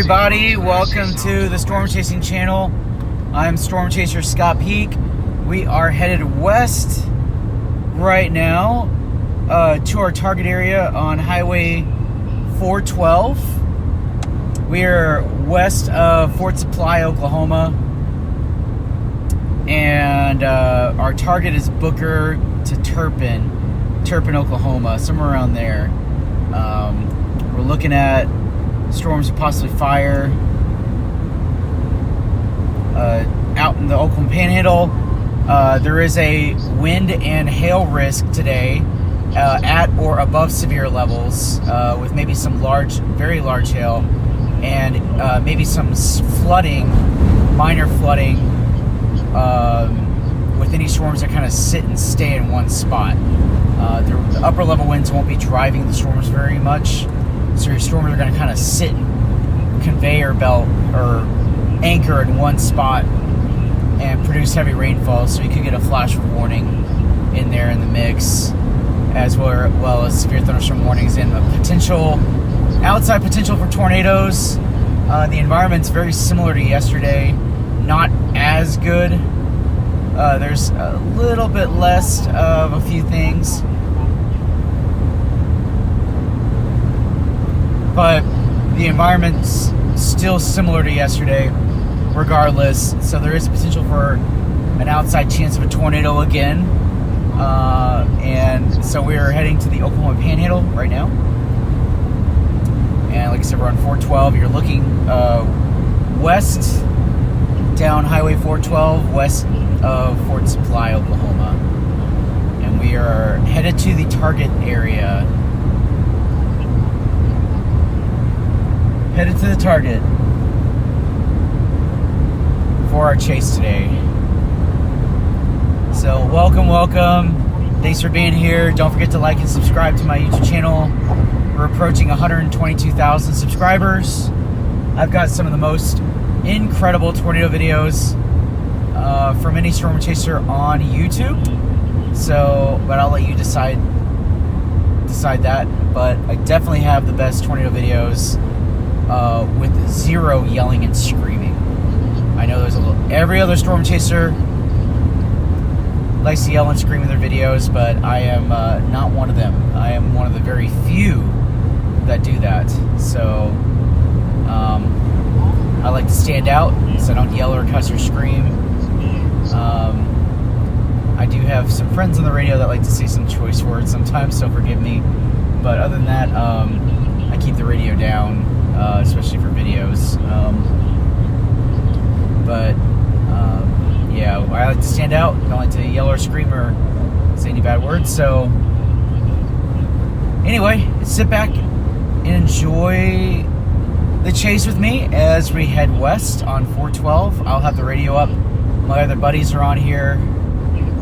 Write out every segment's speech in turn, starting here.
everybody, welcome to the Storm Chasing channel. I'm Storm Chaser Scott Peake. We are headed west right now to our target area on Highway 412. We are west of Fort Supply, Oklahoma, and our target is Booker to Turpin, Oklahoma, somewhere around there. We're looking at storms of possibly fire out in the Oklahoma Panhandle. There is a wind and hail risk today at or above severe levels, with maybe some very large hail, and maybe some flooding, minor flooding, with any storms that kind of sit and stay in one spot. The upper level winds won't be driving the storms very much, so your storms are going to kind of sit, conveyor belt, or anchor in one spot and produce heavy rainfall, so you could get a flash warning in there in the mix, as well as severe thunderstorm warnings and a outside potential for tornadoes. The environment's very similar to yesterday, not as good. There's a little bit less of a few things, but the environment's still similar to yesterday regardless, so there is a potential for an outside chance of a tornado again, and so we're heading to the Oklahoma Panhandle right now, and like I said, we're on 412. You're looking west down Highway 412 west of Fort Supply, Oklahoma, and we are headed to the target area. Headed to the target for our chase today. So welcome. Thanks for being here. Don't forget to like and subscribe to my YouTube channel. We're approaching 122,000 subscribers. I've got some of the most incredible tornado videos from any storm chaser on YouTube. So, but I'll let you decide that. But I definitely have the best tornado videos with zero yelling and screaming. I know every other storm chaser likes to yell and scream in their videos, but I am not one of them. I am one of the very few that do that. So I like to stand out, so I don't yell or cuss or scream. I do have some friends on the radio that like to say some choice words sometimes, so forgive me. But other than that, I keep the radio down, especially for videos. Yeah, I like to stand out. I don't like to yell or scream or say any bad words. So anyway, sit back and enjoy the chase with me as we head west on 412. I'll have the radio up. My other buddies are on here.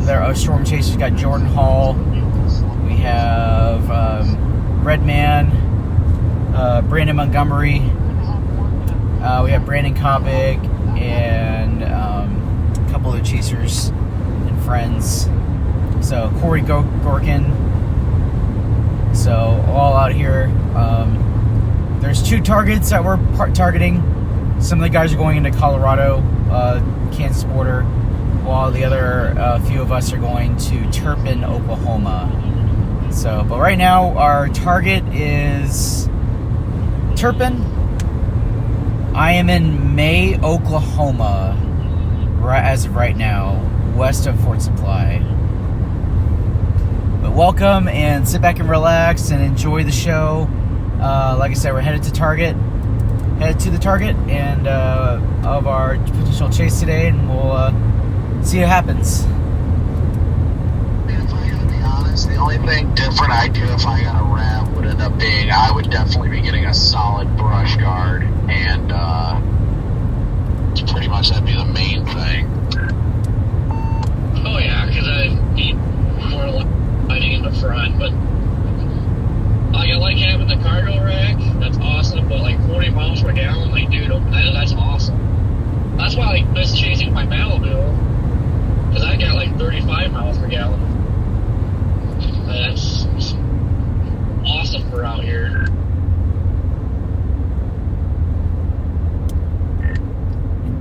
There are storm chasers. Got Jordan Hall. We have Redman, Brandon Montgomery. We have Brandon Kovic and a couple other chasers and friends. So Corey Gorkin. So all out here. There's 2 targets that we're targeting. Some of the guys are going into Colorado, Kansas border, while the other few of us are going to Turpin, Oklahoma. So, but right now our target is Turpin. I am in May, Oklahoma, as of right now, west of Fort Supply. But welcome, and sit back and relax and enjoy the show. Like I said, we're headed to the target and of our potential chase today, and we'll see what happens. If I gotta be honest, the only thing different I do if I got a wrap would end up being I would definitely be getting a solid brush guard, and pretty much that'd be the main thing. Oh yeah, because I need more lighting in the front, but I like having the cargo rack. That's awesome, but like 40 miles per gallon, like dude, that's awesome. That's why I miss chasing my Malibu, because I got like 35 miles per gallon. That's awesome for out here.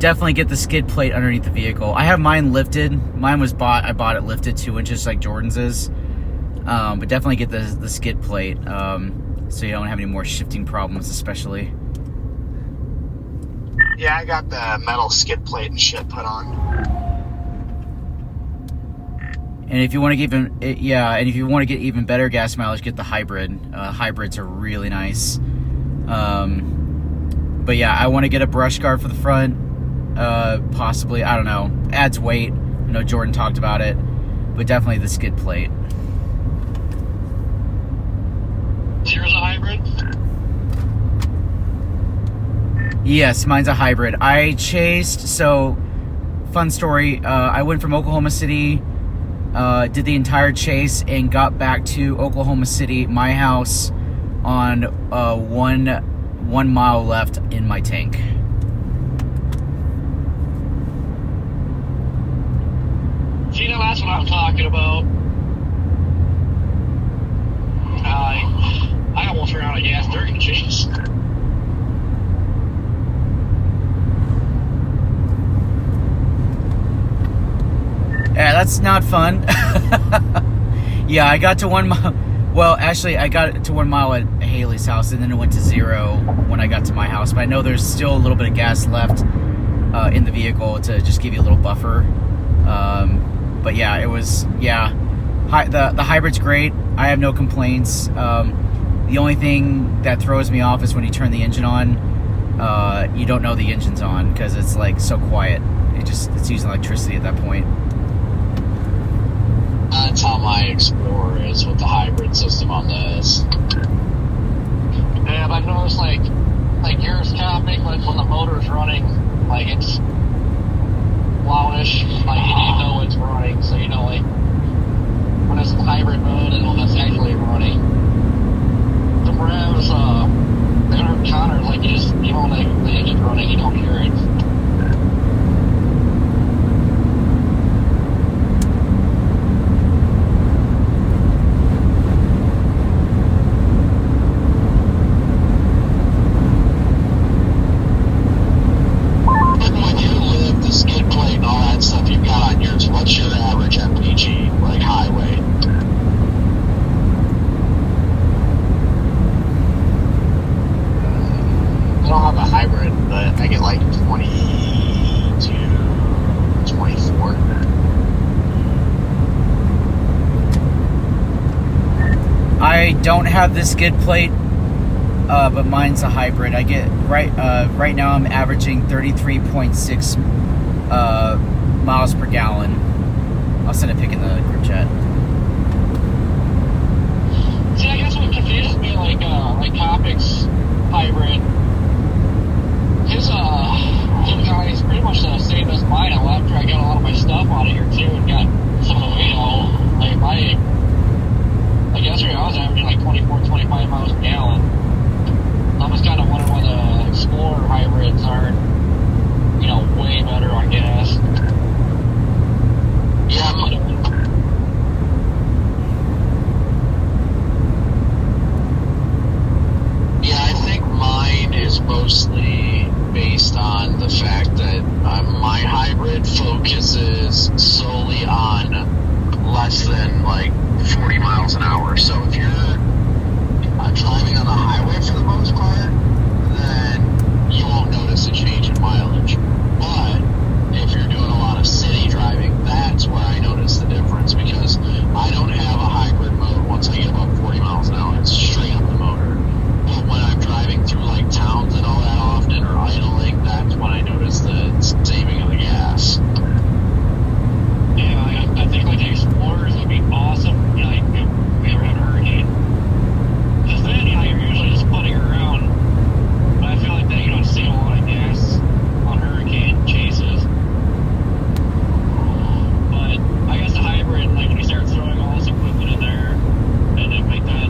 definitely get the skid plate underneath the vehicle. I have mine lifted. Mine was I bought it lifted 2 inches like Jordan's is. But definitely get the skid plate so you don't have any more shifting problems, especially. Yeah, I got the metal skid plate and shit put on. And if you want to get even better gas mileage, get the hybrid. Hybrids are really nice. But yeah, I want to get a brush guard for the front. Possibly, I don't know. Adds weight. I know Jordan talked about it, but definitely the skid plate. Yours a hybrid? Yes, mine's a hybrid. I chased, so fun story. I went from Oklahoma City, did the entire chase, and got back to Oklahoma City, my house, on 1 mile left in my tank. See, now that's what I'm talking about. I almost ran out of gas during the chase. Yeah, that's not fun. Yeah, I got to 1 mile. Well, actually, I got to 1 mile at Haley's house, and then it went to 0 when I got to my house. But I know there's still a little bit of gas left in the vehicle to just give you a little buffer. But yeah, it was, yeah. The hybrid's great. I have no complaints. The only thing that throws me off is when you turn the engine on, you don't know the engine's on because it's like so quiet. It's using electricity at that point. That's how my Explorer is with the hybrid system on this. Yeah, but I've noticed like yours tapping, like when the motor's running, like it's loutish, like you need to know it's running, so you know like when it's in hybrid mode and when it's actually running. The revs, they aren't countered, like you know like the engine's running, you don't hear it. I don't have the skid plate, but mine's a hybrid. I get right now I'm averaging 33.6 miles per gallon. I'll send a pic in the group chat. See, I guess what confuses me, like Topic's hybrid, his is pretty much the same as mine. After I got a lot of my stuff out of here too, and got some of the weight out. Like yesterday, I was averaging like 24, 25 miles per gallon. I was kind of wondering why the Explorer hybrids aren't, way better on gas. Yeah, I think mine is mostly based on the fact that my hybrid focuses solely on less than like 40 miles an hour. So if you're driving on the highway for the most part, then you won't notice a change in mileage. But if you're doing a lot of city driving, that's where I notice the difference, because I don't have a hybrid mode once I get above 40 miles an hour. It's straight up the motor. But when I'm driving through like towns and all that often, or idling, that's when I notice the saving of the gas. Yeah, I think like the Explorers would be awesome. Like if we ever had a hurricane. Because then, you're usually just putting around. But I feel like they, save a lot of gas on hurricane chases. But I guess the hybrid, like when you start throwing all this equipment in there, and then make that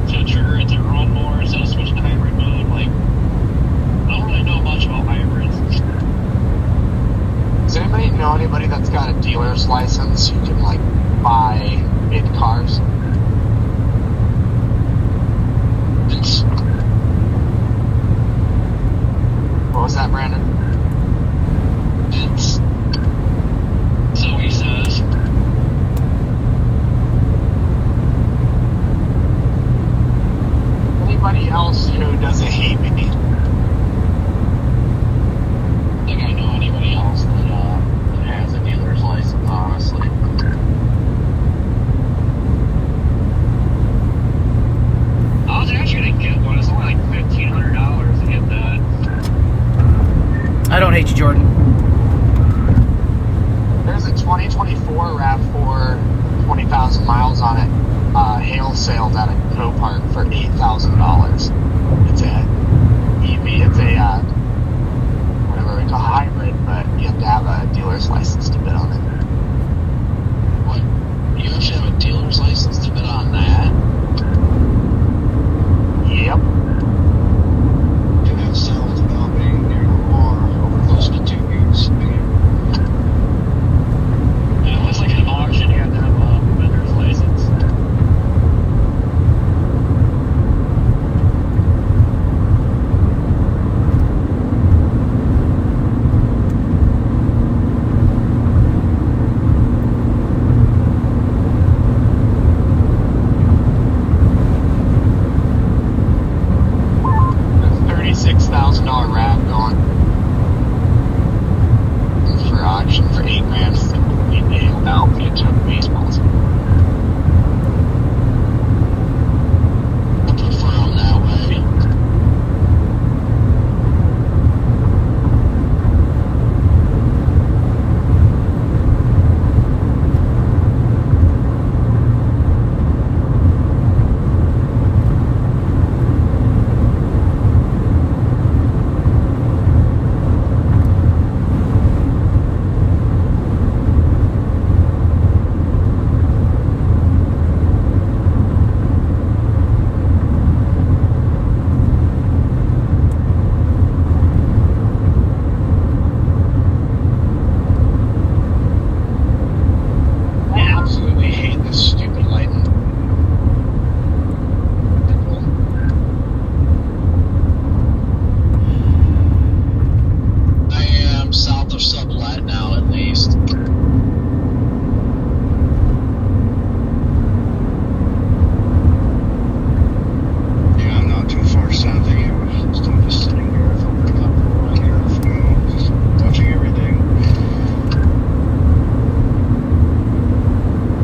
to trigger it to run more instead of switching to hybrid mode, like I don't really know much about hybrids. Does anybody know anybody that's got a dealer's license who can like buy bid cars? What was that, Brandon? 2024 RAV4, 20,000 miles on it, hail sailed at a Copart for $8,000. It's a EV, it's a, whatever we call hybrid, but you have to have a dealer's license to bid on it. What? You have to have a dealer's license to bid on that? Yep. You have sales developing near Lamar over close to 2 weeks. Yeah, it's like an auction. You have to have a vendor's license. $36,000 RAV going for auction for $8,000. Now it took baseballs. I prefer them that way. I absolutely hate this stupid lighting. I am south of Sublet now, at least. Yeah, I'm not too far south of you. Still just sitting here. I feel pretty comfortable right here. Just watching everything.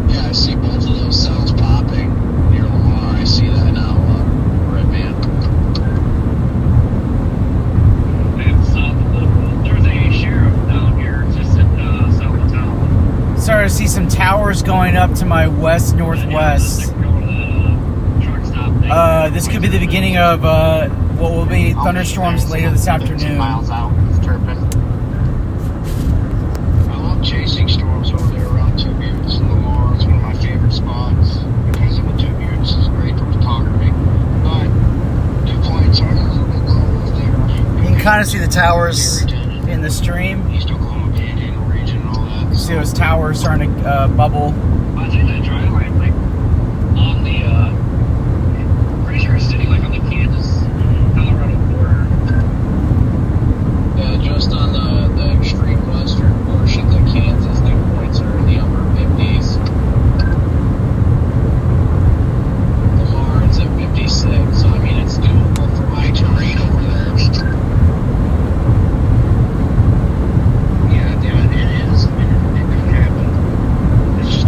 Yeah, I see both of those cells popping near Lamar. I see that now, Red Man. And south of the, there's a sheriff down here just at south of town. Starting to see some towers going up to my west northwest. Truck stop thing. This could be the beginning of what will be thunderstorms later this 15 afternoon. miles out, it's chirping. I love chasing storms over there around Two Buttes and Lamar. It's one of my favorite spots because of the Two Buttes. It's great for photography. But dew points are a little bit low over there. You can kind of see the towers in the stream. East Oklahoma Panhandle region and all that. See those towers starting to bubble. I think that dry line, like, on the, pretty sure it's sitting, like, on the Kansas-Colorado border. Yeah, just on the extreme western portion of Kansas, dew points are in the upper 50s. Lamar is at 56, so I mean it's doable for my terrain over there. Yeah, damn it is. I mean, it could happen. It's just, I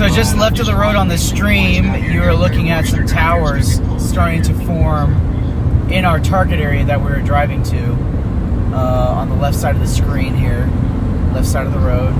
So just left of the road on the stream, you were looking at some towers starting to form in our target area that we were driving to, on the left side of the screen here, left side of the road.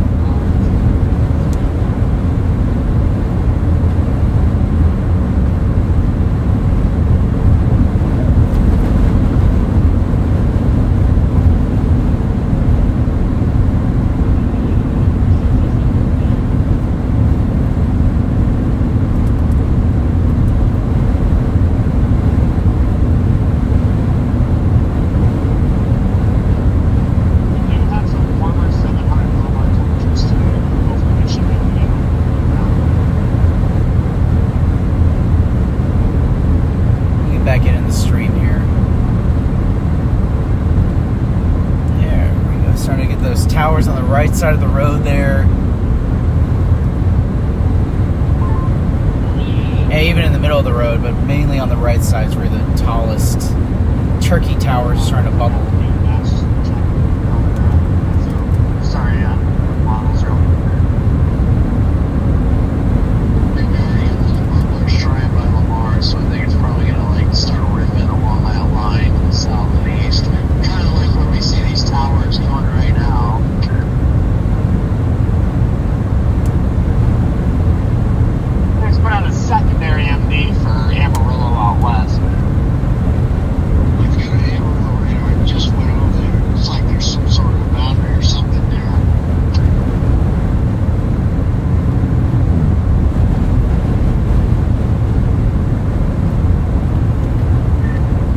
Towers on the right side of the road there. Yeah, even in the middle of the road, but mainly on the right side is where the tallest turkey towers are starting to bubble. Sorry, models are trying by Lamar, so I think it's probably gonna start ripping along that line to the south and east. Kind of like where we see these towers going right now. Put out a secondary MD for Amarillo out west. We've got an Amarillo radar. Just went over there. It's like there's some sort of boundary or something there.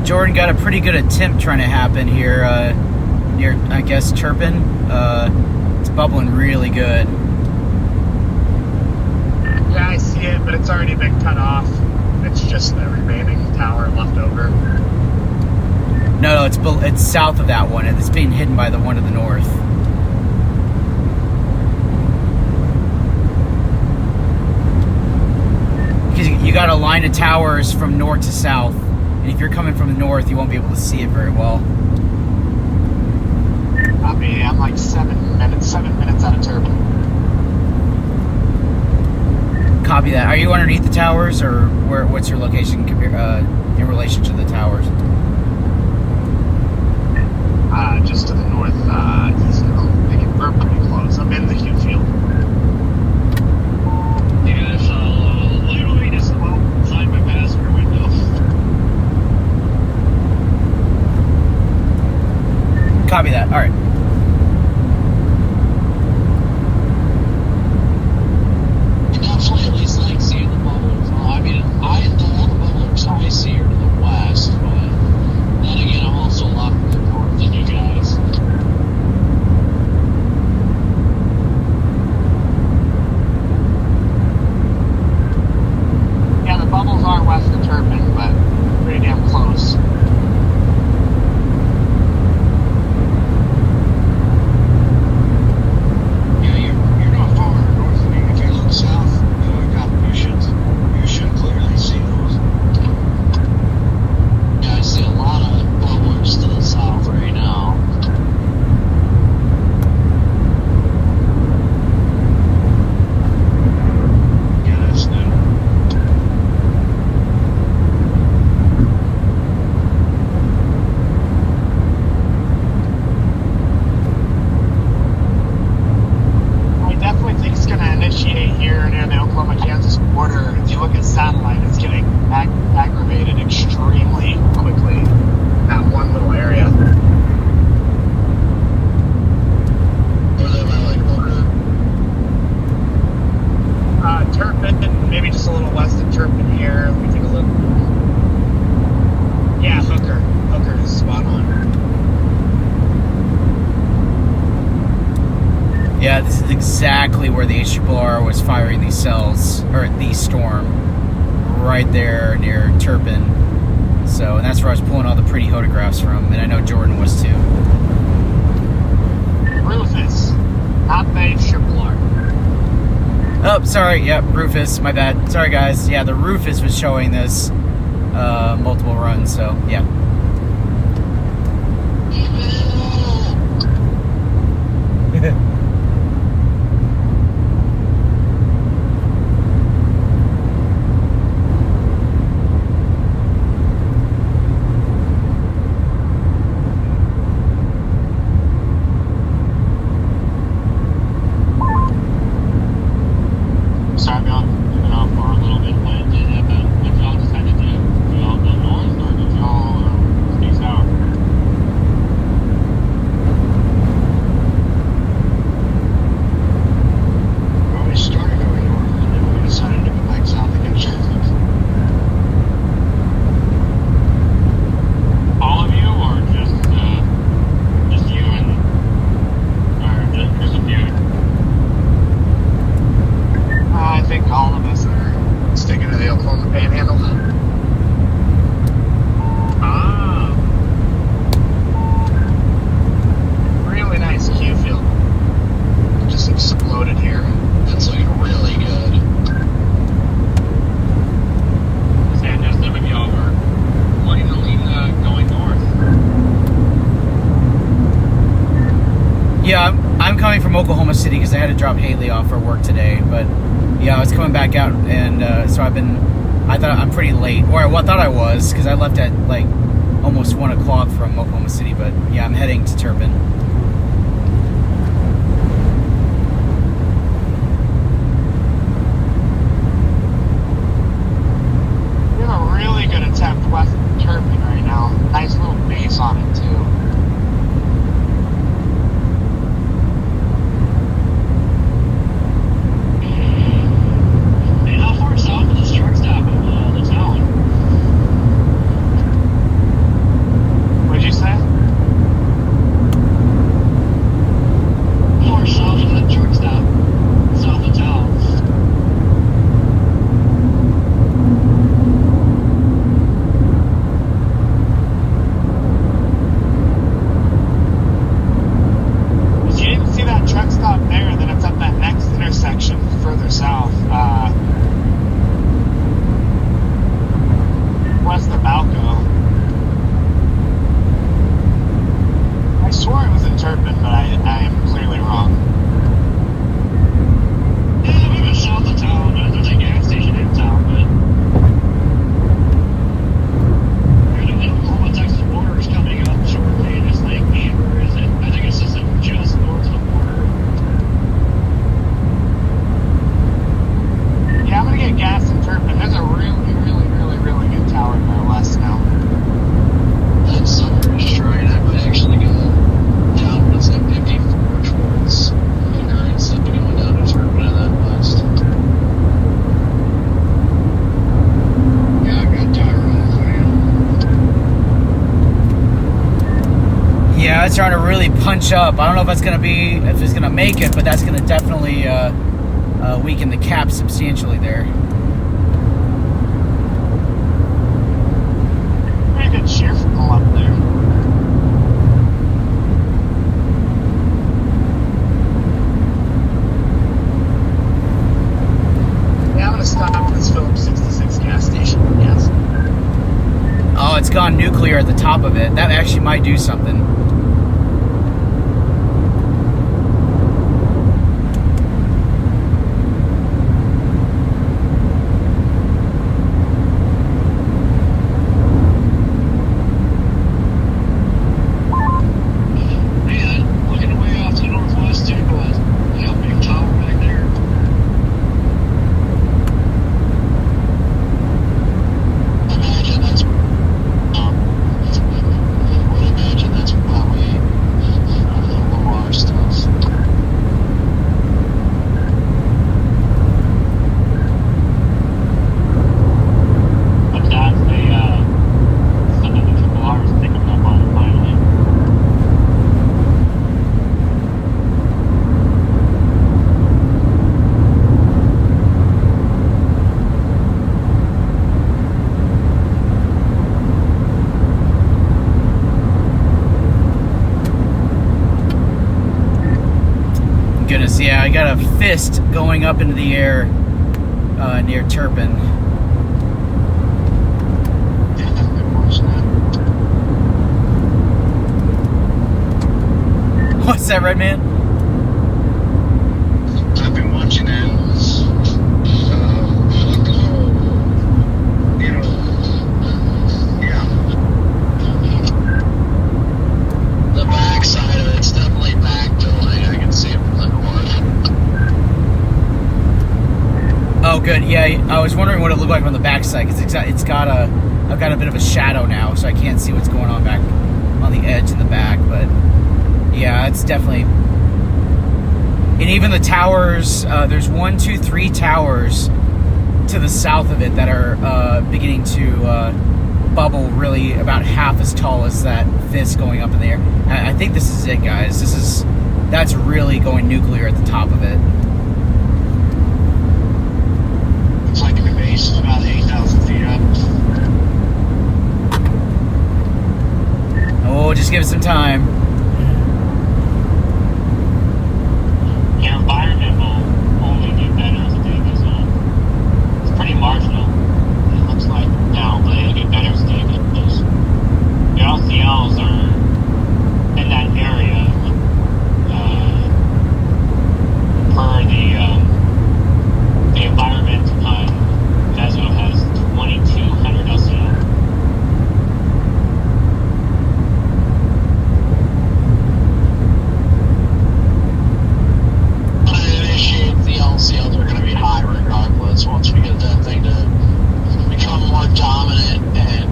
Jordan got a pretty good attempt trying to happen here near, I guess, Turpin. It's bubbling really good. Yeah, I see it, but it's already been cut off. It's just the remaining tower left over. No, it's south of that one. It's being hidden by the one to the north. Because you got a line of towers from north to south, and if you're coming from the north, you won't be able to see it very well. I'm like 7 minutes out of Turpin. Copy that. Are you underneath the towers, or what's your location in relation to the towers? Just to the north, east. We're pretty close. I'm in the Hugh field. Yeah, so literally just about inside my passenger window. Copy that. All right. Definitely at least like seeing the bubbles. I mean, all the bubblers I see are to the west, but then again, I'm also a lot further north than you guys. Yeah, the bubbles are west of Turpin, but pretty damn close. Yeah, you're not far north of me. If you look south, you should clearly see those. Yeah, I see a lot of bubblers to the south right now. Yeah, that's new. I definitely think it's going to initiate here near the Oklahoma-Kansas border. If you look at satellite, it's getting aggravated extremely quickly. That one little area. Or they might like order. Turpin, maybe just a little west of Turpin here. Let me take a look. Yeah, Hooker. Hooker is spot on. Yeah, this is exactly where the HRR was firing these cells, or the Storm, right there near Turpin. So, and that's where I was pulling all the pretty photographs from, and I know Jordan was too. Rufus, not the HRR. Oh, sorry, yep, Rufus, my bad. Sorry, guys. Yeah, the Rufus was showing this multiple runs, so, yeah. into the Oklahoma Panhandle. Ah. Really nice Q field. Just exploded here. That's looking really good. San Jose and y'all were wanting to lean going north. Yeah, I'm coming from Oklahoma City because I had to drop Haley off for work today. But yeah, I was coming back out, and so I thought I'm pretty late, or I thought I was, because I left at like almost 1 o'clock from Oklahoma City. But yeah, I'm heading to Turpin. We have a really good attempt west of Turpin right now. Nice little base on it too. Hey, how far south of this truck stop of the town? What'd you say? How far south of that truck stop? South of town. If you didn't see that truck stop there, then it's at that next intersection further south. West of Balco. I swore it was in Turpin, but I am clearly wrong. Yeah, we went south of town. There's a gas station in town, but the Oklahoma Texas border is coming up shortly, and it's like, man, where is it? I think it's just north of the border. Yeah, I'm gonna get gas in Turpin. There's a really good tower there west now. That summer is trying. I might actually go downwards at 54 towards Lunar instead of going down to Turpin and then west. Yeah, I got tire off, man. Yeah, it's trying to really punch up. I don't know if it's gonna make it, but that's gonna definitely weaken the cap substantially there. Pretty good shear from up there. Yeah, I'm gonna stop at this Phillips 66 gas station. Yes. Oh, it's gone nuclear at the top of it. That actually might do something. Man, looking away off to the northwest too, that big tower back there. Imagine that's probably Lamar stuff. But that's some of the triple R's picking up on it finally. Goodness, yeah, I got a fist going up into the air near Turpin. Yeah, I've been watching that. What's that, Red Man? I've been watching that. Yeah. The back side of it's definitely backfilling. I can see it from the north. Oh, good. Yeah, I was wondering what it looked like on the backside because I've got a bit of a shadow now, so I can't see what's going on back on the edge in the back. But yeah, it's definitely. And even the towers. There's 1, 2, 3 towers to the south of it that are beginning to bubble, really about half as tall as that fist going up in the air. I think this is it, guys. That's really going nuclear at the top of it. It's like the base is about give it some time. Your environment will only get better as the day goes on. It's pretty marginal, it looks like now, but it'll get better as the day goes. Your LCLs are in that area per the environment on Vezo has 2,200 LCL. The LCLs are going to be high regardless once we get that thing to become more dominant and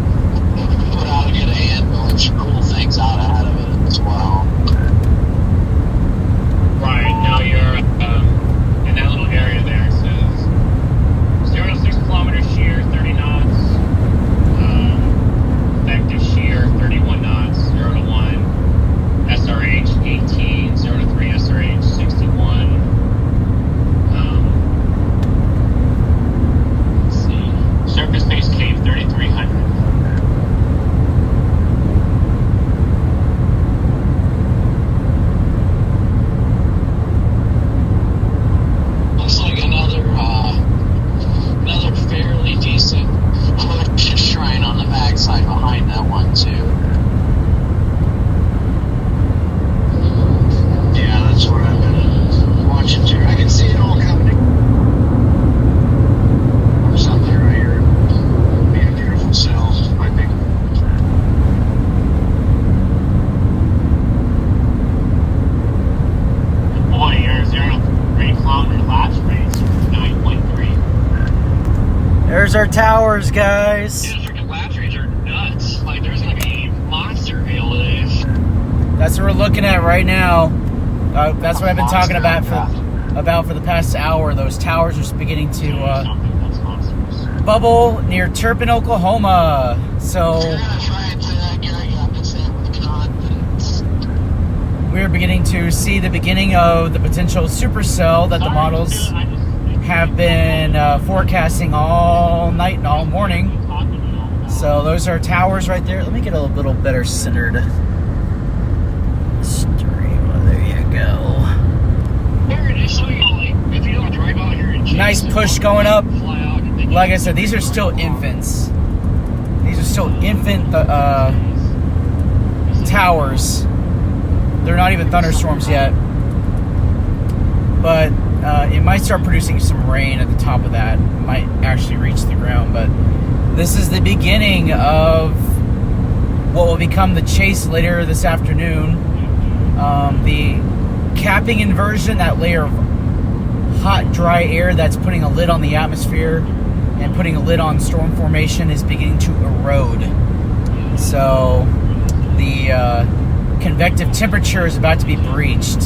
put out a good anvil and cool things out ahead of it as well. Right, now you're in that little area there. It says 0 to 6 kilometers shear, 30 knots. Effective shear, 31 knots, 0 to 1. SRH 18, 0 to 3, SRH 61. Let's see. Surface base cave, 3,300. Looks like another fairly decent push shrine on the backside behind that one too. Yeah, that's what I've been watching too. I can see it all coming. Or something right here. Be a beautiful cell, I think. Boy, your 0 to 3 kilometer lapse rate's 9.3. There's our towers, guys. Dude, freaking lapse rates are nuts. Like, there's gonna be monster hail today. That's what we're looking at right now. That's what I've been talking about for the past hour. Those towers are beginning to That's monstrous. bubble near Turpin, Oklahoma. So Yeah, trying to get up to say with confidence. we're beginning to see the beginning of the potential supercell that the models have been forecasting all night and all morning. So those are towers right there. Let me get a little better centered stream. Oh, there you go. Here it is, so you like, if you don't drive out here and chase Nice them, push going up. fly out and they Like I said, these are still infants. These are still infant towers. They're not even thunderstorms yet. But it might start producing some rain at the top of that. It might actually reach the ground. But this is the beginning of what will become the chase later this afternoon. The capping inversion, that layer of hot, dry air that's putting a lid on the atmosphere and putting a lid on storm formation, is beginning to erode. So the convective temperature is about to be breached,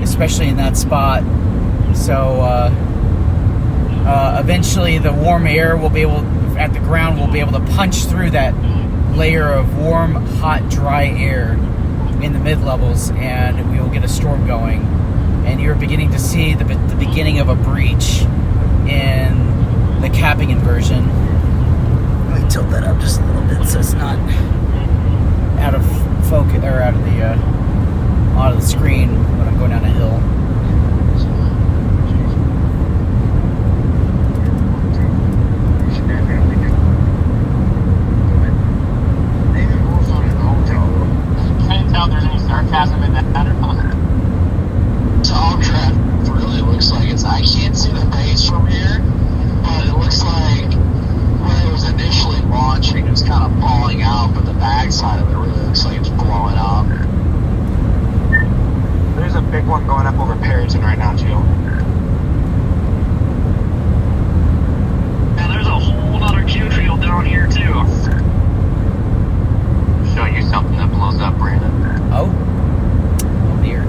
especially in that spot. So eventually the warm air will be able, at the ground, will be able to punch through that layer of warm, hot, dry air in the mid-levels, and we will get a storm going. And you're beginning to see the beginning of a breach in the capping inversion. Let me tilt that up just a little bit so it's not out of focus, or out of the screen when I'm going down a hill. Can't tell if there's any sarcasm in that or not. Tall craft really looks like it's. I can't see the base from here, but it looks like when it was initially launching, it was kind of falling out, but the backside of it really looks like it's blowing up. There's a big one going up over Perryton right now, too. And there's a whole other Q field down here too. Show you something that blows up, Brandon. Oh dear.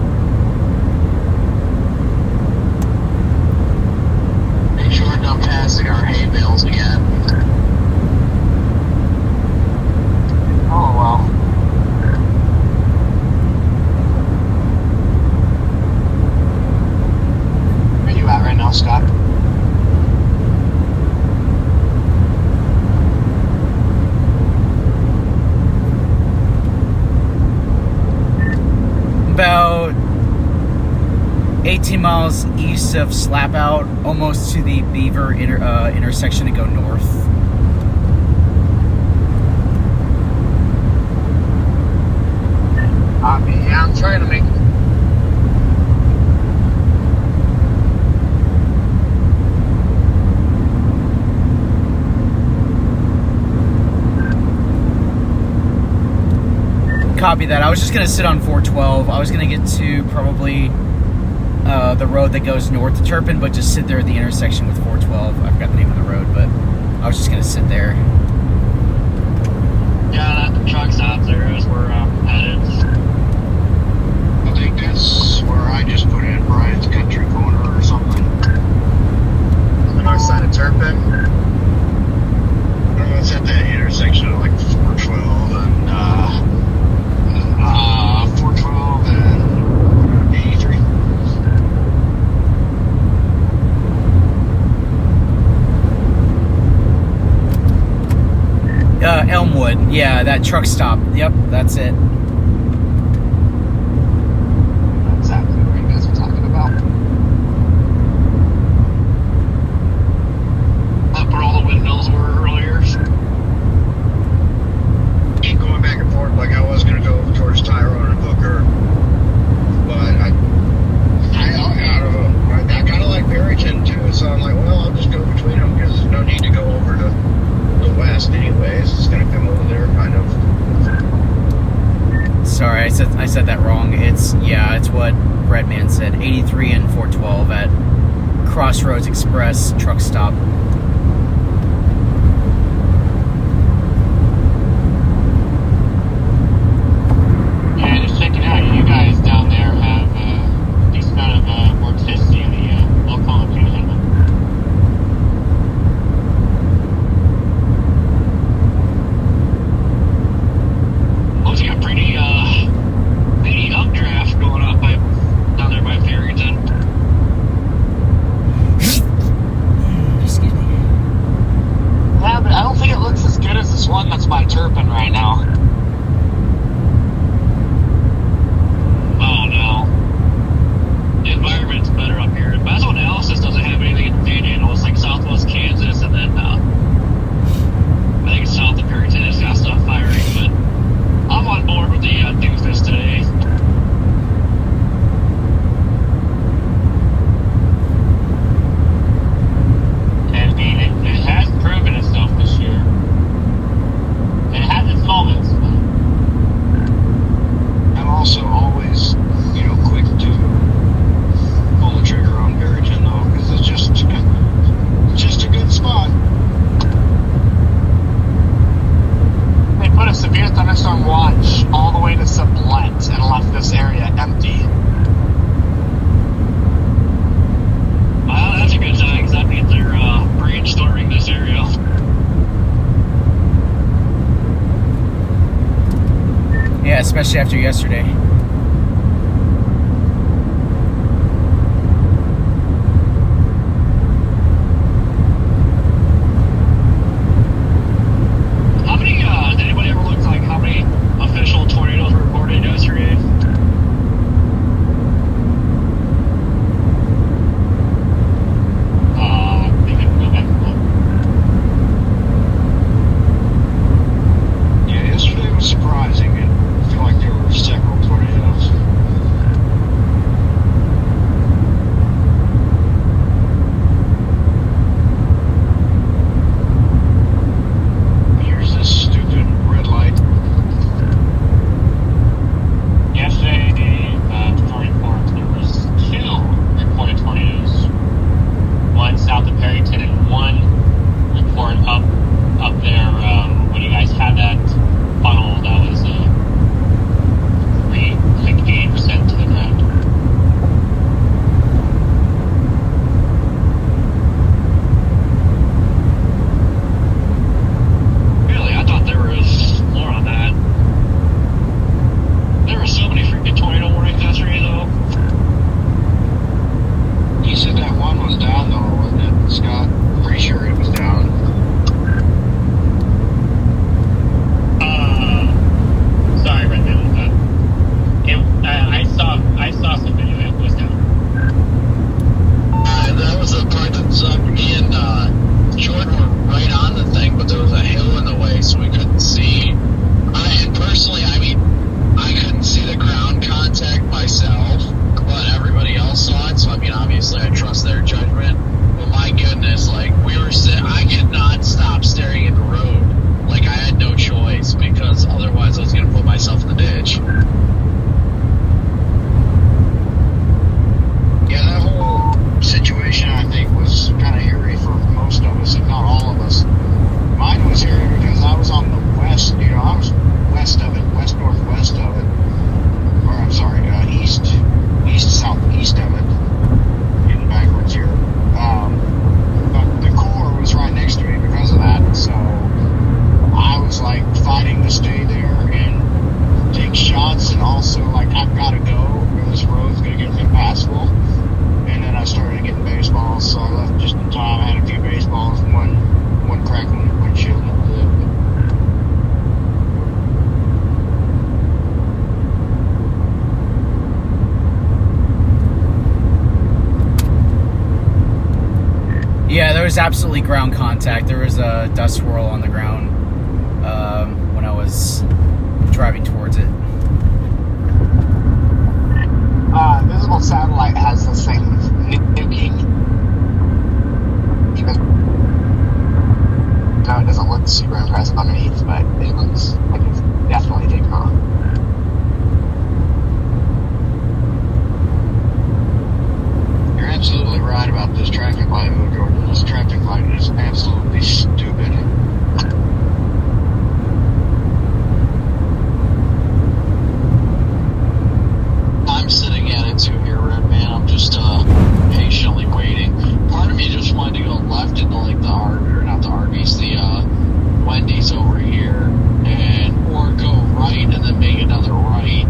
Make sure we're not passing our hay bales again. Oh, well. miles east of Slap Out, almost to the Beaver intersection to go north. Yeah, I'm trying to make. Copy that. I was just going to sit on 412. I was going to get to probably the road that goes north to Turpin, but just sit there at the intersection with 412. I forgot the name of the road, but I was just going to sit there. Yeah, that truck stop there is where I'm headed. I think that's where I just put in Brian's Country Corner or something. On the north side of Turpin. It's at that intersection of like 412 and 412 and 83. Elmwood. Yeah, that truck stop. Yep, that's it. That's exactly what you guys are talking about. That's where all the windmills were earlier. Keep going back and forth like I was going to go towards Tyrone and Hooker, but I kind of like Barrington too, so I'm like, well, I'll just go between them because there's no need to go over to the west anyways. It's going to come over there kind of. Sorry, I said that wrong. It's what Redman said. 83 and 412 at Crossroads Express truck stop. Yeah, just checking out. You guys down there have a decent amount of work history in the Oklahoma Panhandle. Looks like a pretty updraft going up down there by Farrington. Excuse me. Yeah, but I don't think it looks as good as this one that's by Turpin right now. Oh no. The environment's better up here. Basil Analysis doesn't have anything in the Panhandle. It's like southwest Kansas and then I think it's south of Farrington. It's got stuff firing, but I'm on board with the doofus today. And I mean, it has proven itself this year. And it has its moments. I'm also always, quick to pull the trigger on Barrington though, because it's just a good spot. They put a severe thunderstorm watch all the way to Sublette and left this area empty. Well, that's a good sign because that means they're brainstorming this area. Yeah, especially after yesterday. How many, did anybody ever look like how many official tornadoes were reported yesterday? I think I can go back and look. Yeah, yesterday was surprising. I feel like there were several tornadoes. Yeah, there was absolutely ground contact. There was a dust swirl on the ground when I was driving towards it. Visible satellite has this thing nuking. Even though it doesn't look super impressive underneath, but it looks like it's definitely taken off. You're absolutely right about this traffic light, though, Jordan. This traffic light is absolutely stupid. I'm sitting at it too here, Red Man. I'm just patiently waiting. Part of me just wanted to go left into like the or not the Arby's, the Wendy's over here, or go right and then make another right.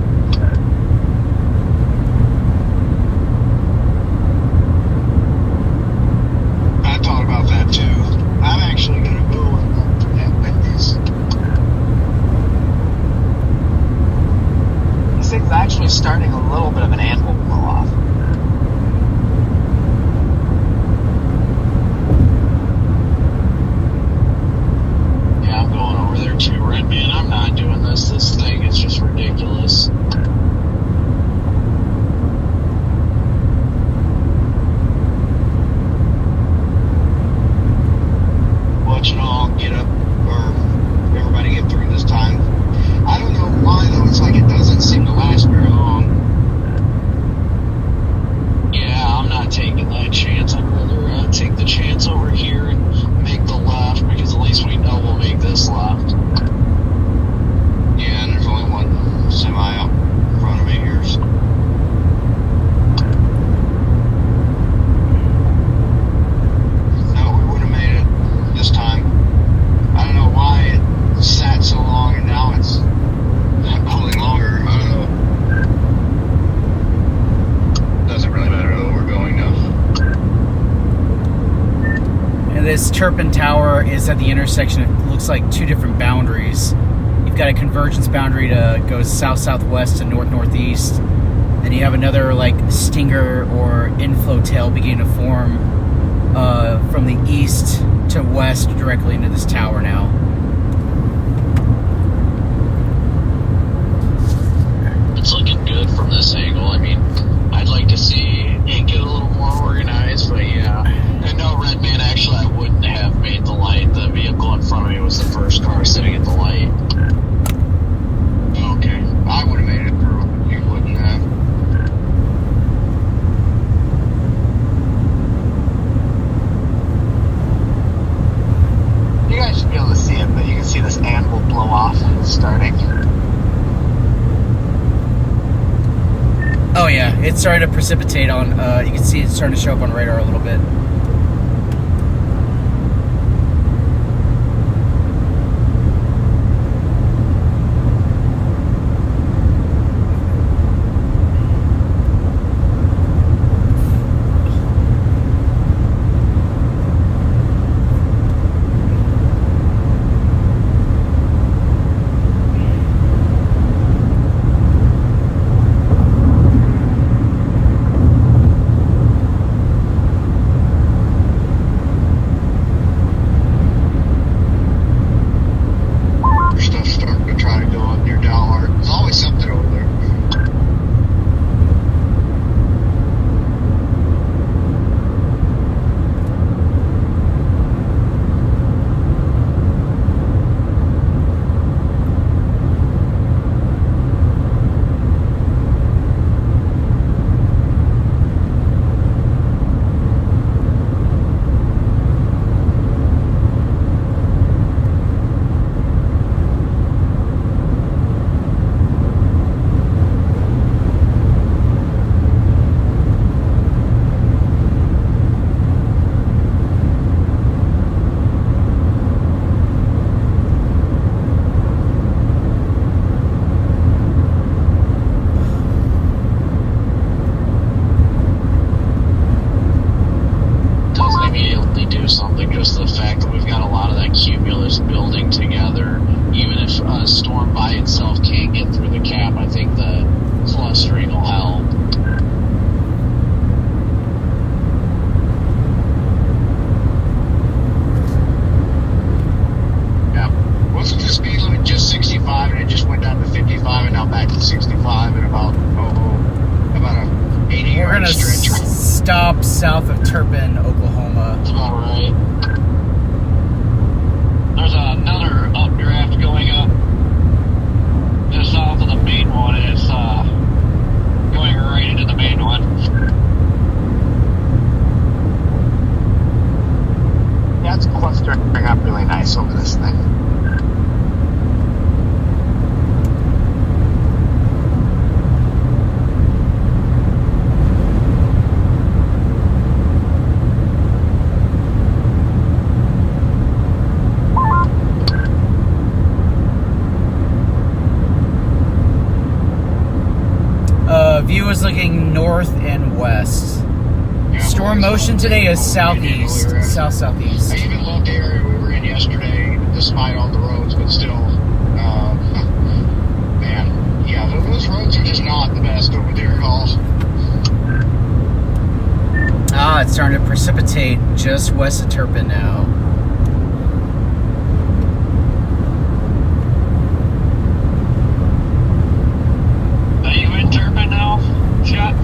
I thought about that too. I'm actually gonna go to that Wendy's. This thing's actually starting a little bit of an anvil blow off. Yeah, I'm going over there too, Red Man. I'm not doing this. This thing is just ridiculous. Watching all get up, or everybody get through this time. I don't know why though. It's like it doesn't seem to last very long. Yeah, I'm not taking that chance. I'd rather take the chance over here and make the left, because at least we know we'll make this left. Yeah, and there's only one semi up in front of me here. So. No, we would have made it this time. I don't know why it sat so long and now it's pulling longer. I don't know. Doesn't really matter though. We're going now. And this Turpin Tower is at the intersection. It looks like two different boundaries. You've got a convergence boundary to go south-southwest and north-northeast. Then you have another like stinger or inflow tail beginning to form from the east to west directly into this tower now. It's looking good from this angle. I mean, I'd like to see it get a little more organized, but yeah. And no, Red Man, actually, I wouldn't have made the light. The vehicle in front of me was the first car sitting at the light. Okay, I would have made it through. You wouldn't have. You guys should be able to see it, but you can see this anvil blow off starting. Oh yeah, it's starting to precipitate on, you can see it's starting to show up on radar a little bit. Stuff's starting to try to go up near Dalhart. There's always something over there. Storm by itself can't get through the cap, I think the clustering will help. south of Turpin, Oklahoma. That's about right. There's another updraft going up just south of the main one, and it's going right into the main one. Yeah, it's clustering up really nice over this thing. View is looking north and west. Yeah, Storm motion today is southeast, I south-southeast. even loved the area we were in yesterday, despite all the roads, but still, man, yeah, those roads are just not the best over there at all. Ah, it's starting to precipitate just west of Turpin now. Are you in Turpin now, Scott?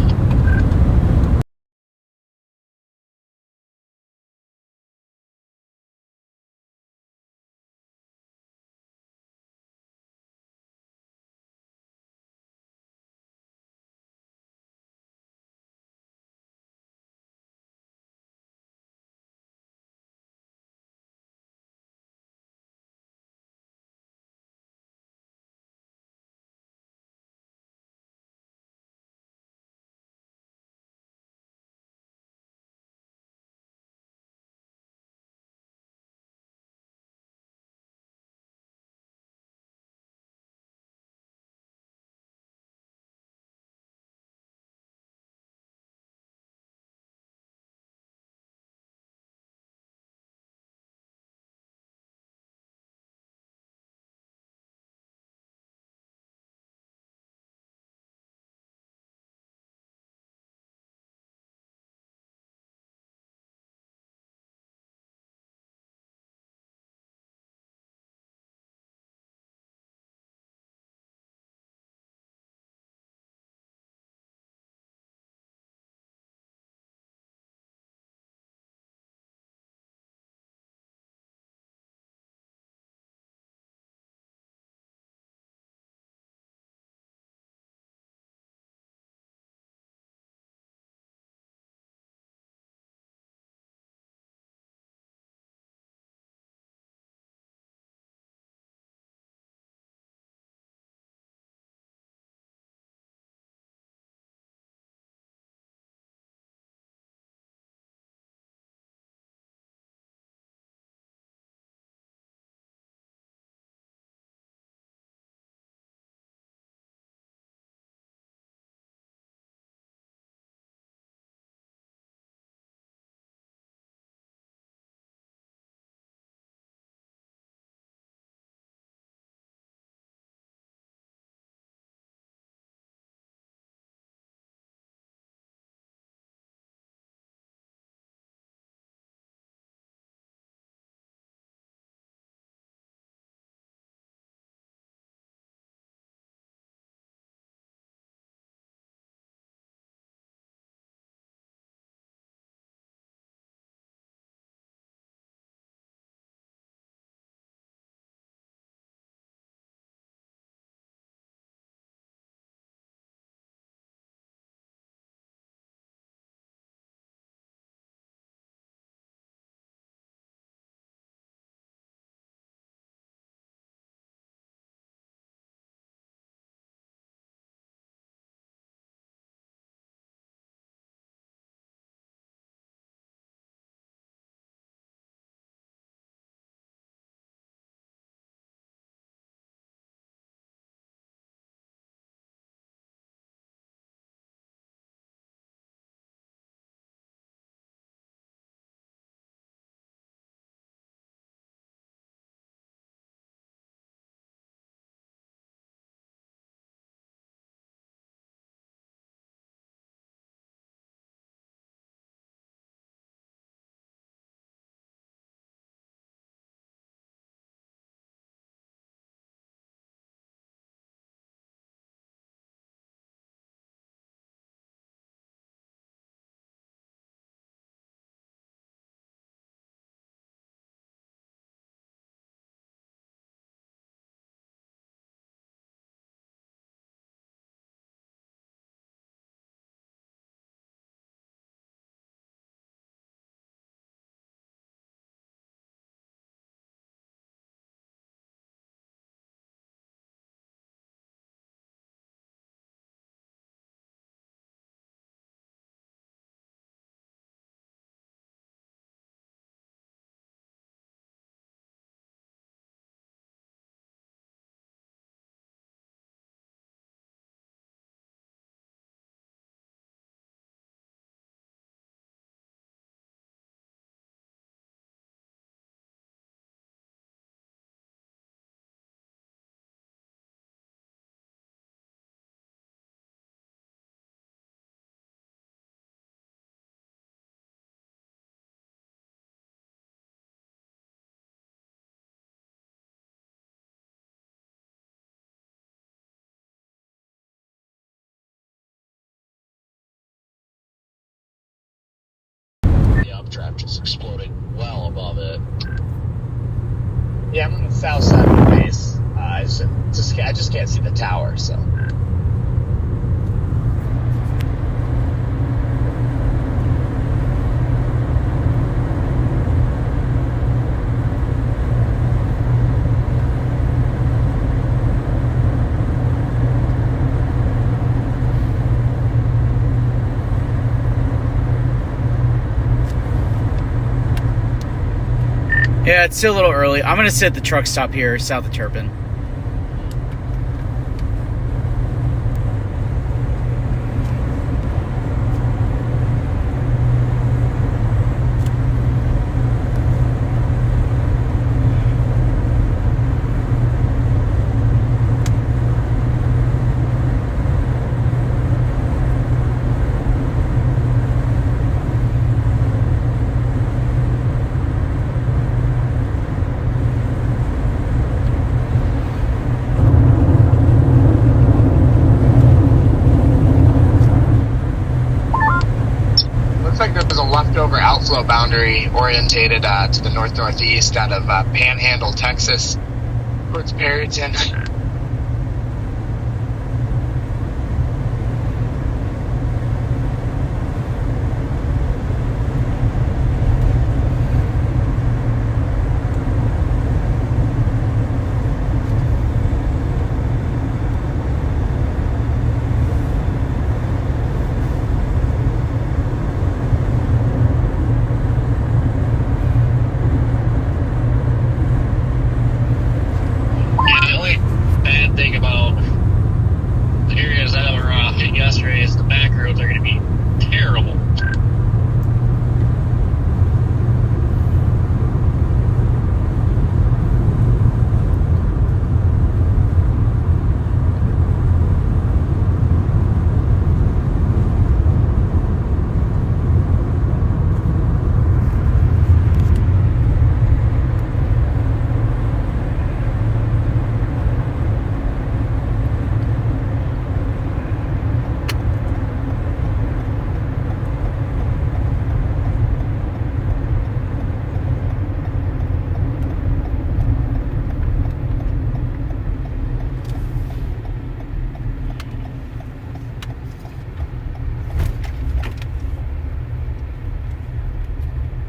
trap just exploded well above it. Yeah, I'm on the south side of the base. I just can't see the tower, so. Yeah, it's still a little early. I'm going to sit at the truck stop here, south of Turpin. Looks like there's a leftover outflow boundary orientated to the north-northeast out of Panhandle, Texas, towards Perryton. Yeah, the only bad thing about the areas that were hit yesterday is the back roads are going to be terrible.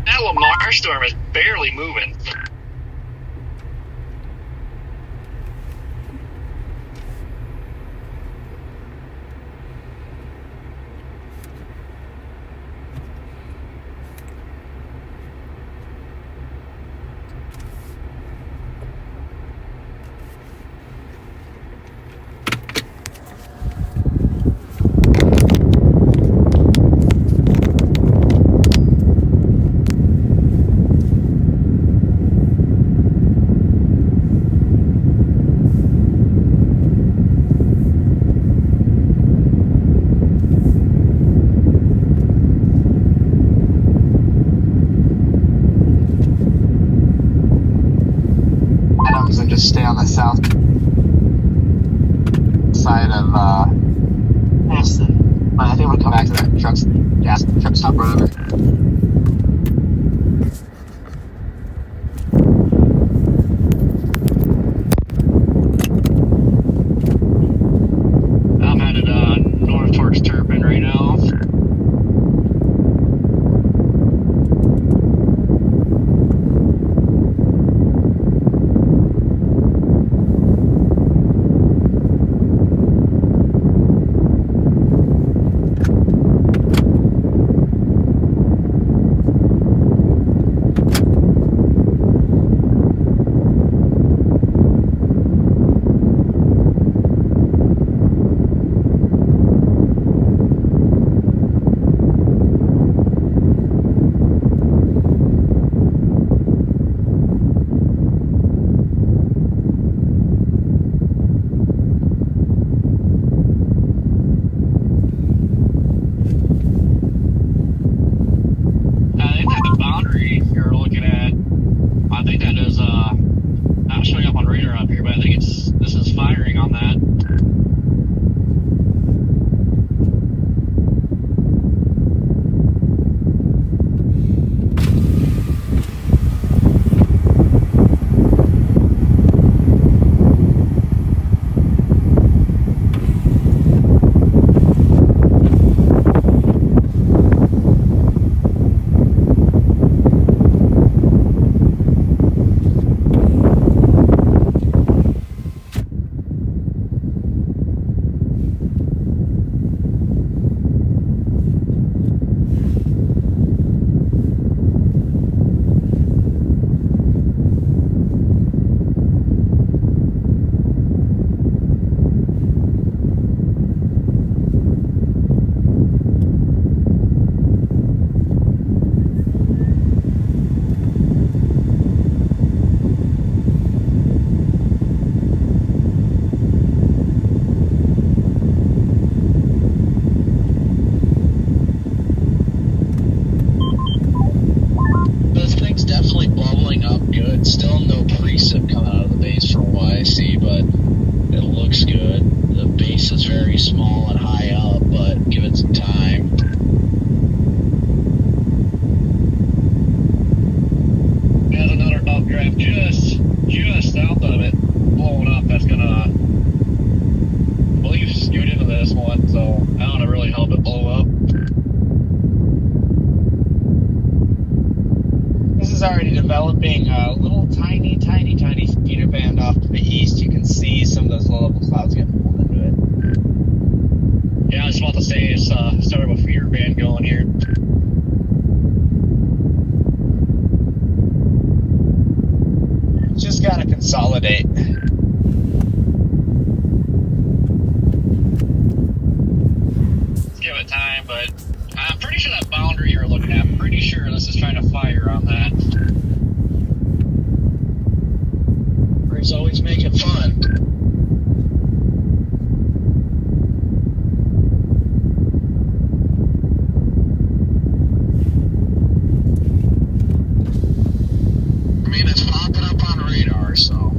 That Lamar storm is barely moving. Adams and just stay on the south side of Aston. But I think we'll come back to that truck stop road. I'm headed north towards Turpin right now. just south of it, blowing up. That's gonna, I believe, scoot into this one. So I don't know, really help it blow up. This is already developing a little tiny feeder band off to the east. You can see some of those low-level clouds getting pulled into it. Yeah, I was about to say it's started with a feeder band going here. Just gotta consolidate. Let's give it time, but I'm pretty sure that boundary you're looking at, I'm pretty sure this is trying to fire on that. Birds always make it fun. I mean, it's popping up on radar, so.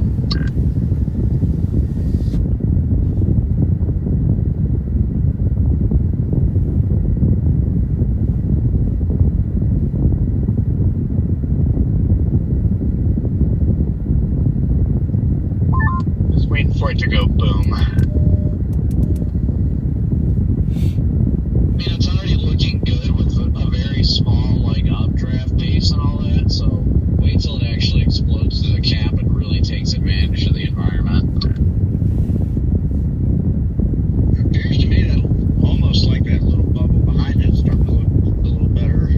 Just waiting for it to go boom. I mean, it's already looking good with a very small, like, updraft pace and all that, so wait till it actually explodes through the cap and really takes advantage of the environment. It appears to me that almost like that little bubble behind it is starting to look a little better.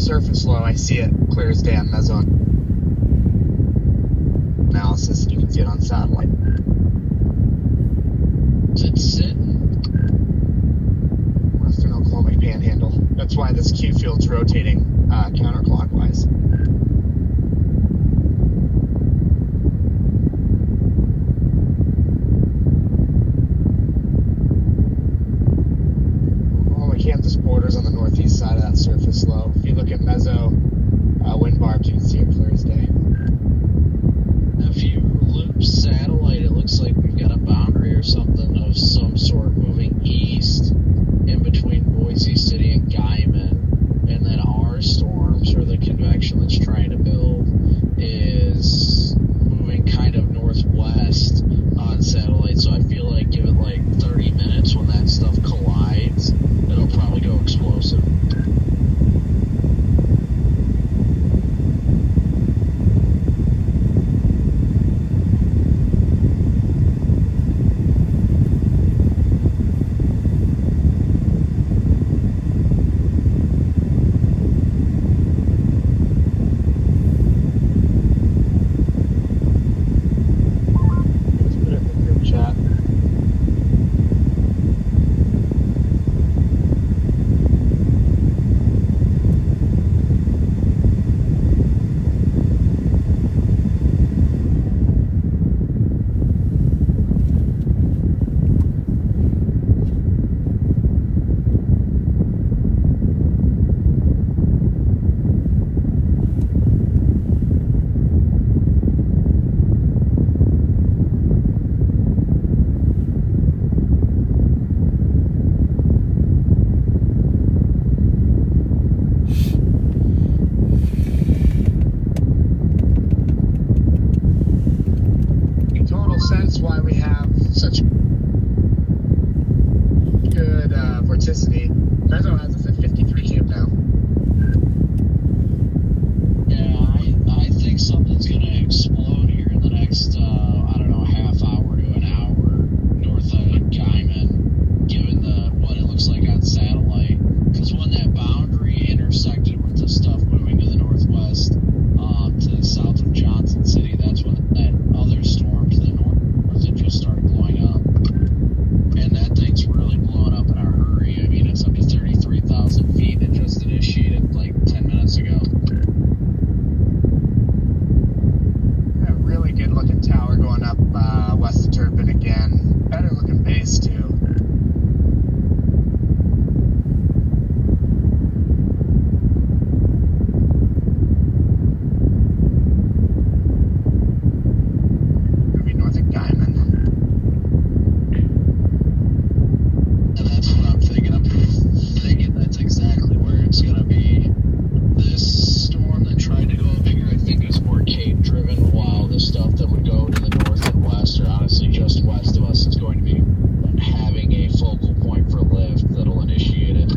surface low, I see it clear as day on meso analysis, and you can see it on satellite. Is it sitting? Western Oklahoma Panhandle. That's why this Q field's rotating counterclockwise. Kansas borders on the northeast side of that surface low. If you look at meso wind barbs, you can see it clear as day. If you loop satellite, it looks like we've got a boundary or something of some sort moving east in between Boise City and Guyman, and then our storms, or the convection that's trying to build, is moving kind of northwest on satellite. So I feel like give it like 30 minutes when that stuff collides, it'll probably go explosive. Let's put it in the group chat. Total sense why we have such good vorticity. Meso has us at 53 km now. Yeah, I think something's going to explode here in the next, I don't know, half hour to an hour north of Guyman, given what it looks like on satellite. Because when that boundary intersected with the stuff moving to the northwest, to the south of Johnson City, that's when that other storm to the north, it just started blowing up. And that thing's really blowing up in a hurry. I mean, it's up to 33,000 feet. It just initiated like 10 minutes ago. A really good looking tower going up west of Turpin again. Better looking base too. Gonna be north of Guyman. And that's what I'm thinking. I'm thinking that's exactly where it's going to be. This storm that tried to go bigger, I think, is more Cape driven, while the stuff that would go to the north and west, or honestly just west of us, is going to be having a focal point for lift that'll initiate it.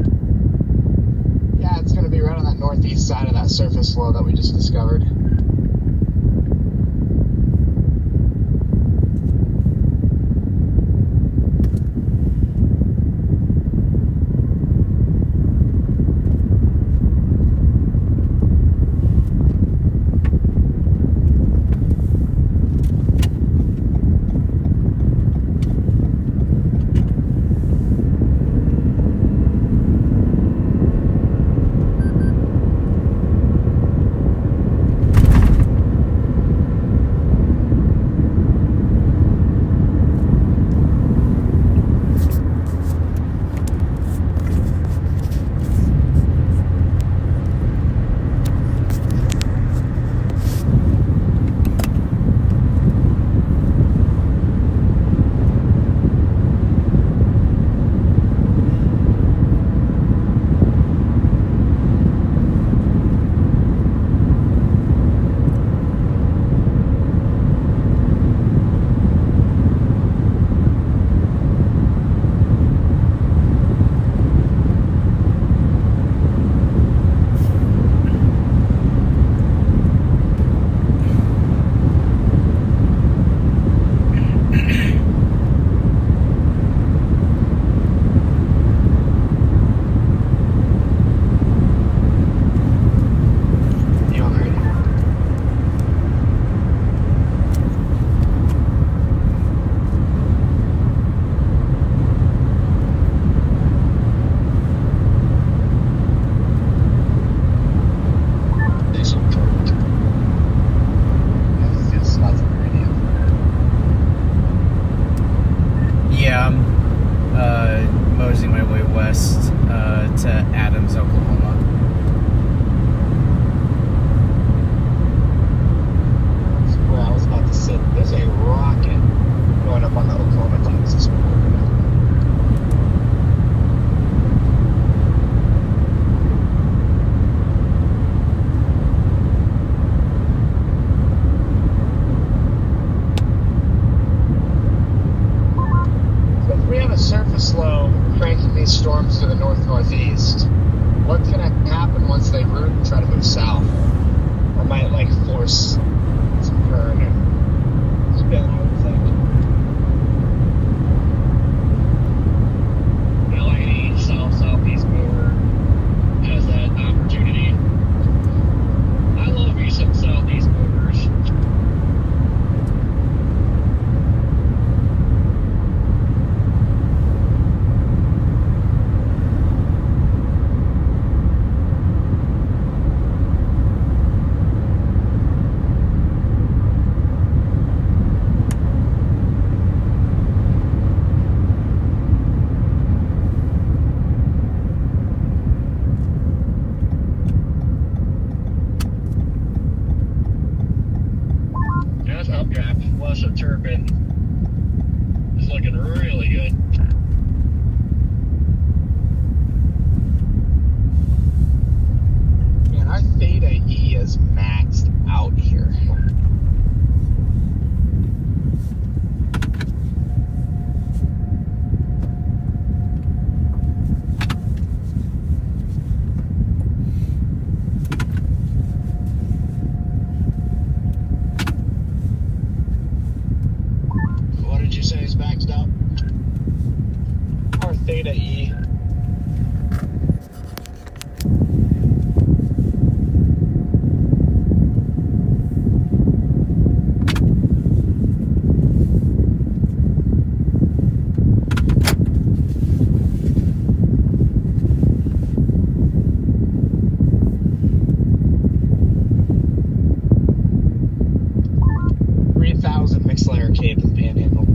Yeah, it's gonna be right on that northeast side of that surface flow that we just discovered. west to Adams, Oklahoma. That's where I was about to sit. There's a rocket going up on the Oklahoma Texas border. So if we have a surface low cranking these storms to the north-northeast, what's going to happen once they root and try to move south? That might like force some current and spin, I would think. Yeah, like any southeast border has that opportunity. I love me some southeast borders. That's updraft. West of Turpin is looking really good. Man, our theta E is maxed out here. What did you say is maxed out? Our theta E. Mixed layer Cape and Panhandle.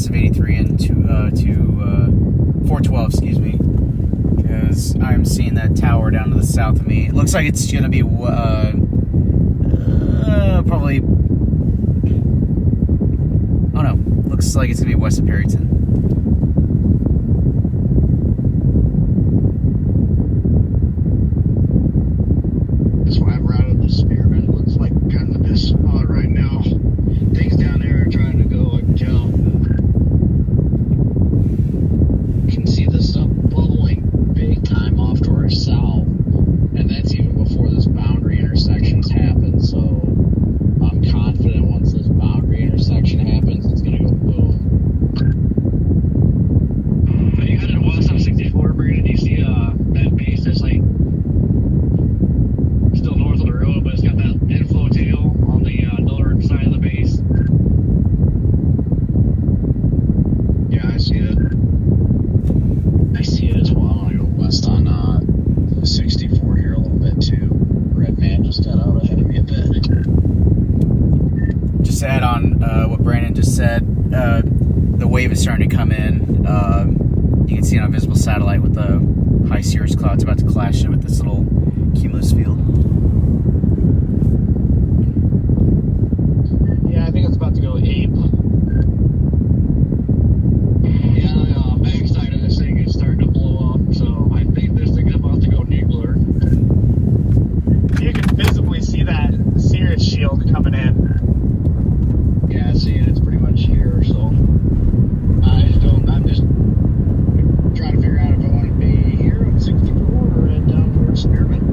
west of 83 and to 412, excuse me, because I'm seeing that tower down to the south of me. It looks like it's gonna be probably. Oh no, looks like it's gonna be west of Perryton. That's why I'm routed the Spearman. Looks like kind of the best spot right now. Things down there are trying to go, I can tell. You can see the stuff bubbling big time off to our south. And that's even before this boundary intersections happen. So I'm confident once this boundary intersection happens, it's going to go boom. Are you headed west on 64, Brandon? Do you see that base that's like still north of the road, but it's got that inflow tail on the northern side of the base? Yeah, I see it. I see it as well. I want to go west on 64 here a little bit too. Red man just got out ahead of me a bit. Just to add on what Brandon just said, the wave is starting to come in. You can see it on visible satellite with the high cirrus clouds about to clash in with this little cumulus field. Yeah, I think it's about to go ape. Yeah, the backside of this thing is starting to blow up, so I think this thing's about to go nuclear. You can visibly see that cirrus shield coming in. Yeah, I see it. It's pretty much here, so I'm just trying to figure out if I want to be here on 64 or head down towards Spearman.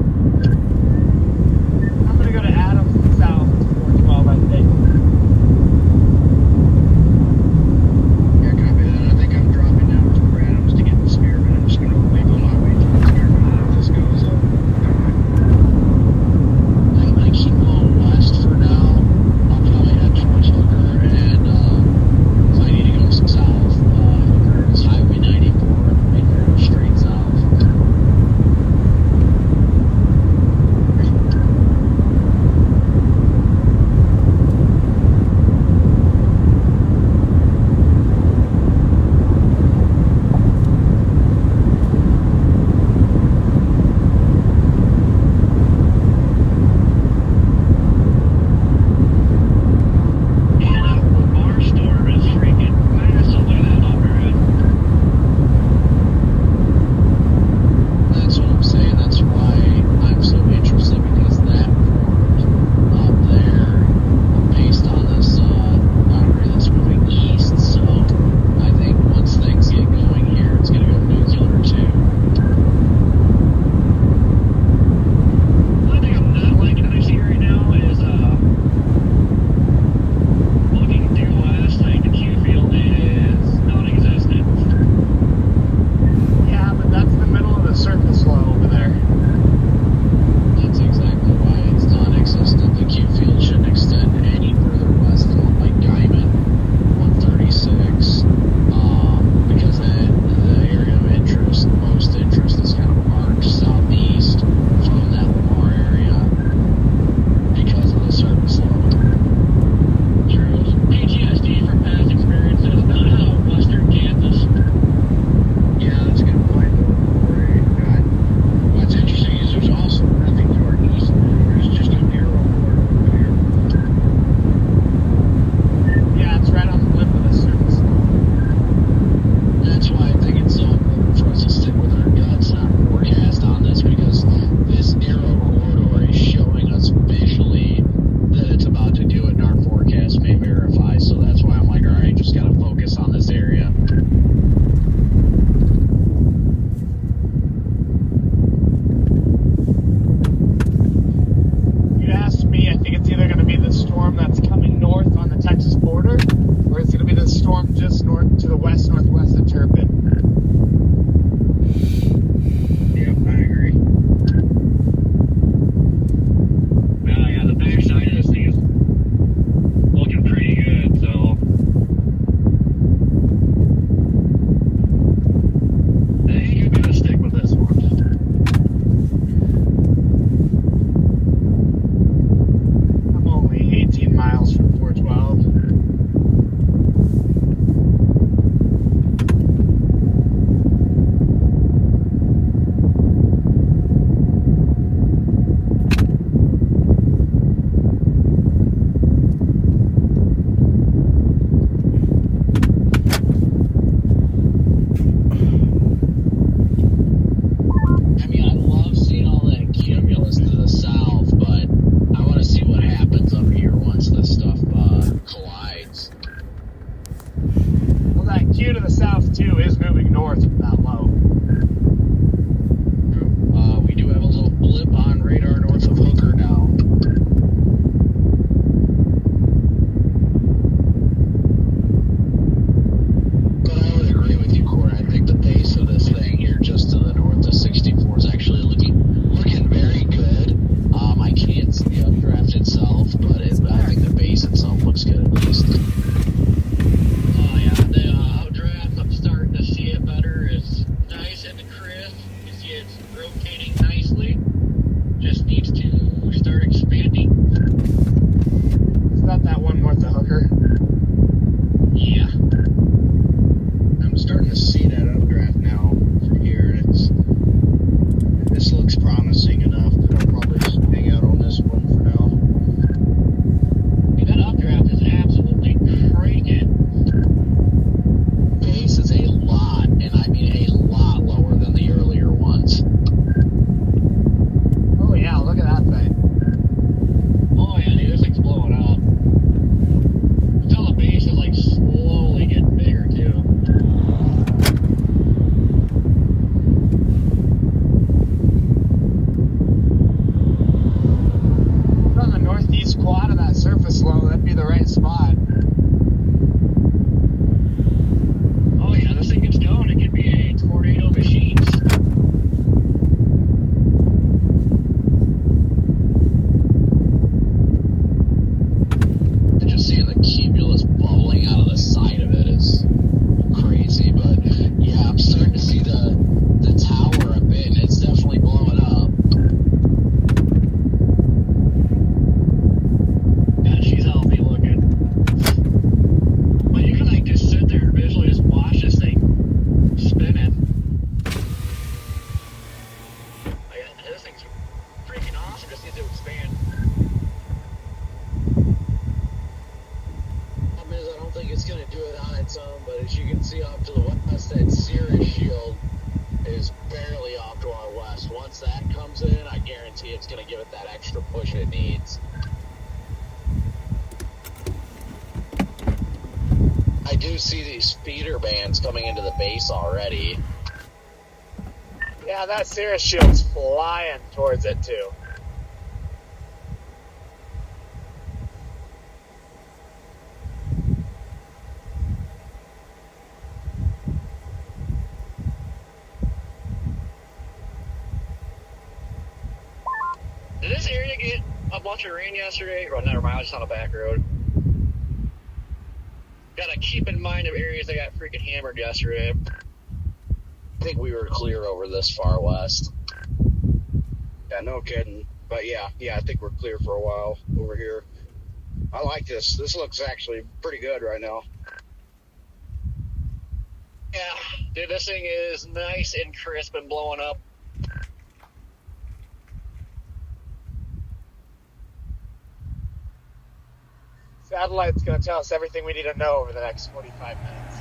2 is moving north from that low. We do have a little blip on radar north of Hooker now. But I would agree with you, Corey. I think the base of this thing here just to the north of 64 is actually looking very good. I can't see the updraft itself, but I think the base itself looks good at least. Oh yeah, the updraft, I'm starting to see it better. It's nice and crisp. You see it's rotating nicely. Just needs to start expanding. Is that one north of Hooker? Yeah. I'm starting to see that updraft now from here. This looks promising enough that I'll probably just hang out on this one for now. Dude, that updraft is absolutely cranking. Base is a lot, and I mean a lot lower than the earlier ones. Oh yeah, look at that thing. Oh yeah, dude, this thing's blowing up. Until the base is like slowly getting bigger too. On the northeast quad of that surface low, that'd be the right spot. Oh yeah, this thing gets going, it could be a tornado machine. Just seeing the cumulus bubbling out of the side of it is crazy, but yeah, I'm starting to see the tower a bit, and it's definitely blowing up. Yeah, she's healthy looking. But you can like just sit there and visually just watch this thing spinning. Like, this thing's freaking awesome, just needs to expand. Problem is, I don't think it's going to do it on its own, but as you can see off to the west, that Cirrus shield is barely off to our west. Once that comes in, I guarantee it's going to give it that extra push it needs. I do see these speeder bands coming into the base already. Yeah, that Cirrus shield's flying towards it too. Did this area get a bunch of rain yesterday? Well, never mind, I was just on a back road. Gotta keep in mind of areas that got freaking hammered yesterday. I think we were clear over this far west. Yeah, no kidding. But yeah, I think we're clear for a while over here. I like this. This looks actually pretty good right now. Yeah, dude, this thing is nice and crisp and blowing up. Satellite's going to tell us everything we need to know over the next 45 minutes.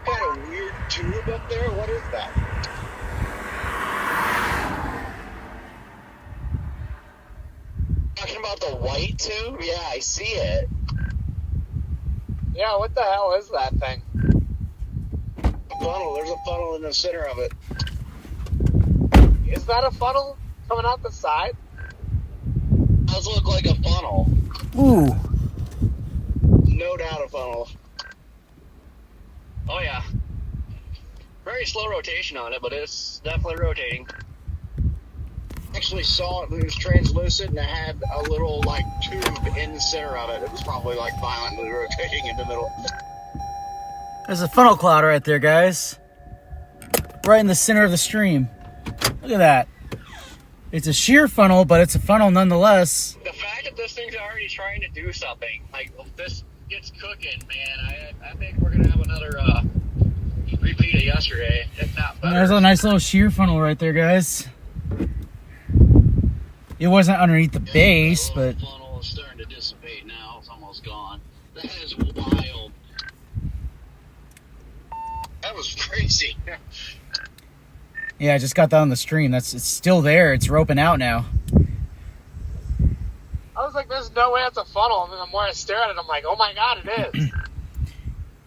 Got a weird tube up there. What is that? Talking about the white tube? Yeah, I see it. Yeah, what the hell is that thing? A funnel. There's a funnel in the center of it. Is that a funnel coming out the side? Does look like a funnel. Ooh. No doubt a funnel. Oh yeah. Very slow rotation on it, but it's definitely rotating. Actually saw it. It was translucent and it had a little like tube in the center of it. It was probably like violently rotating in the middle. There's a funnel cloud right there, guys. Right in the center of the stream. Look at that. It's a shear funnel, but it's a funnel nonetheless. The fact that this thing's already trying to do something, like if this gets cooking, man, I think we're gonna have another repeat of yesterday, if not better. There's a nice little shear funnel right there, guys. It wasn't underneath the base, but The funnel is starting to dissipate now. It's almost gone. That is wild. That was crazy. yeah, I just got that on the stream. It's still there. It's roping out now. I was like, there's no way it's a funnel. And then the more I stare at it, I'm like, oh my god, it is.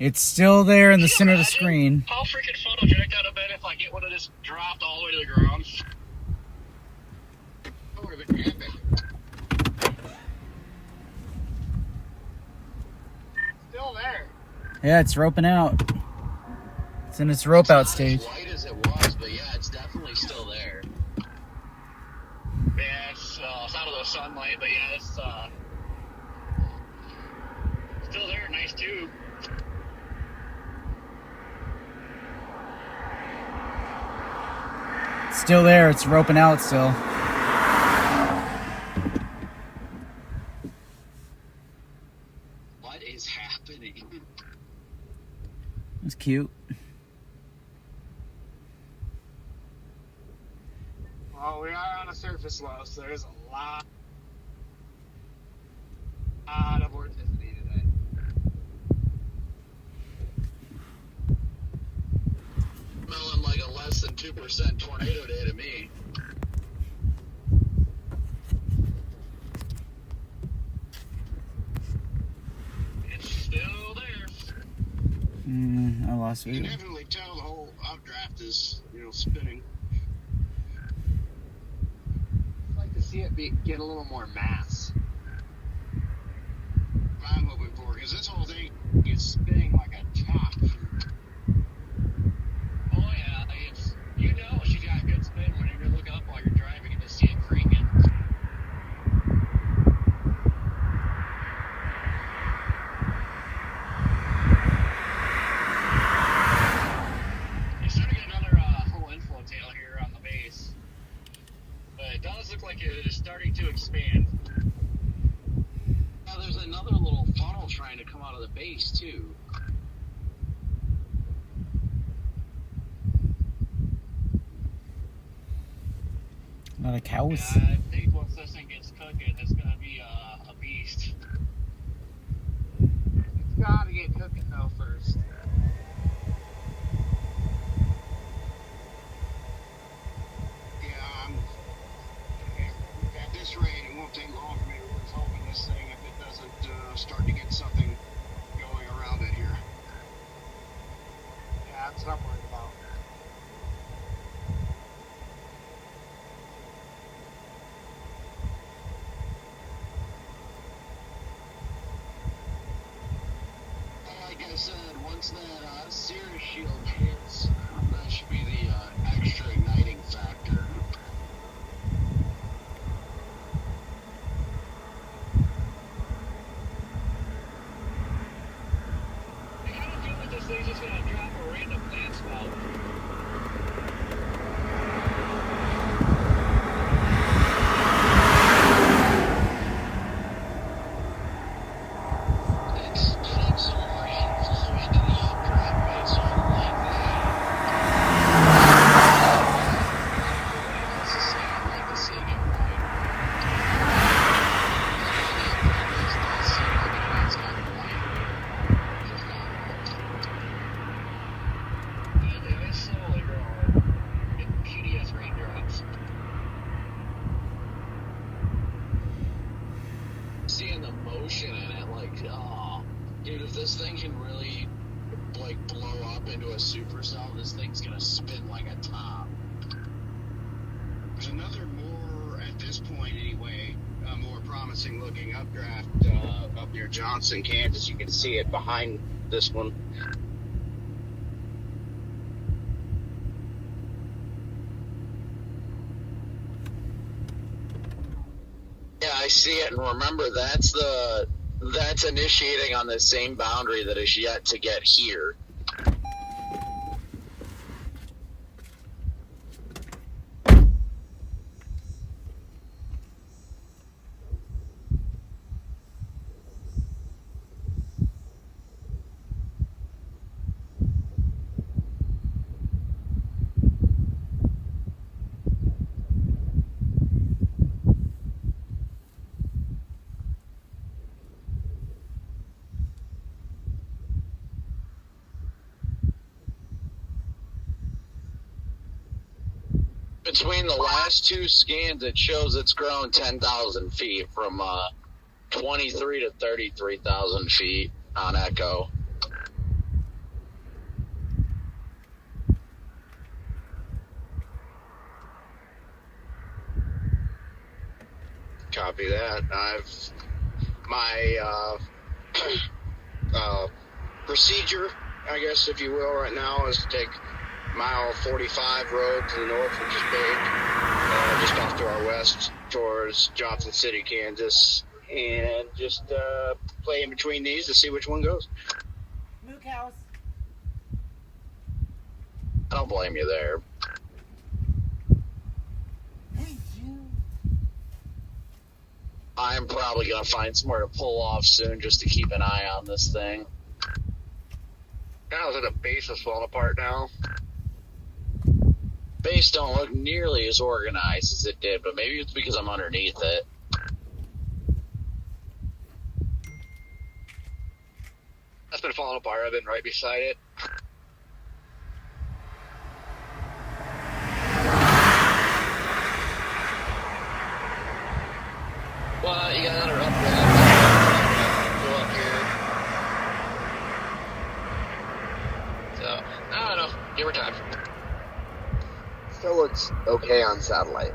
It's still there in the Can you center of the imagine screen. How freaking photogenic that would have been if like it would have just dropped all the way to the ground. That would have been epic. Still there. Yeah, it's roping out. It's in its rope out It's not stage. as white as it was, but yeah, it's definitely still there. Yeah, it's out of the sunlight, but yeah, it's still there. Nice tube. It's still there. It's roping out still. What is happening? It's cute. Well, we are on a surface low, so there's a lot of vorticity today. Smelling like a less than 2% tornado day to me. It's still there. I lost You can it. definitely tell the whole updraft is, spinning. I'd like to see it get a little more mass. I'm hoping for, because this whole thing is spinning like a top. Oh yeah, it's she's got a good spin when you look up while you're driving and just see it cranking. You're starting to get another whole inflow tail here on the base, but it does look like it is starting to expand. Now there's another little funnel trying to come out of the base too. Not a cows. I think once this thing gets cooking, it's gonna be a beast. It's gotta get cooking though first. Yeah, at this rate, it won't take long for me to lose hope in this thing if it doesn't start to get something going around it here. Yeah, that's what I'm worried about. Like I said, once that sear shield hits, that should be the extra igniting factor. I kind of feel like this thing's just gonna drop a random plant spout. It's getting some more inflow into the updraft based on like Let's just say I'd like to see it get wider. It's gotten wider. Just not Yeah, it's slowly growing. Getting PDS raindrops. seeing the motion in it, like, oh, dude, if this thing can really, like, blow up into a supercell, this thing's gonna spin like a top. There's another more, at this point anyway, a more promising looking updraft up near Johnson, Kansas. You can see it behind this one. I see it, and remember, that's initiating on the same boundary that is yet to get here. Between the last two scans, it shows it's grown 10,000 feet from 23 to 33,000 feet on Echo. Copy that. My procedure, I guess, if you will, right now is to take mile 45 road to the north, which is big, just off to our west towards Johnson City, Kansas, and just play in between these to see which one goes. Mook House. I don't blame you there. I'm probably going to find somewhere to pull off soon just to keep an eye on this thing. Now that the base is falling apart now. Base don't look nearly as organized as it did, but maybe it's because I'm underneath it. That's been falling apart. I've been right beside it. Well, you got another upgrade. Go up here. So, I don't know. Give her time. Still looks okay on satellite.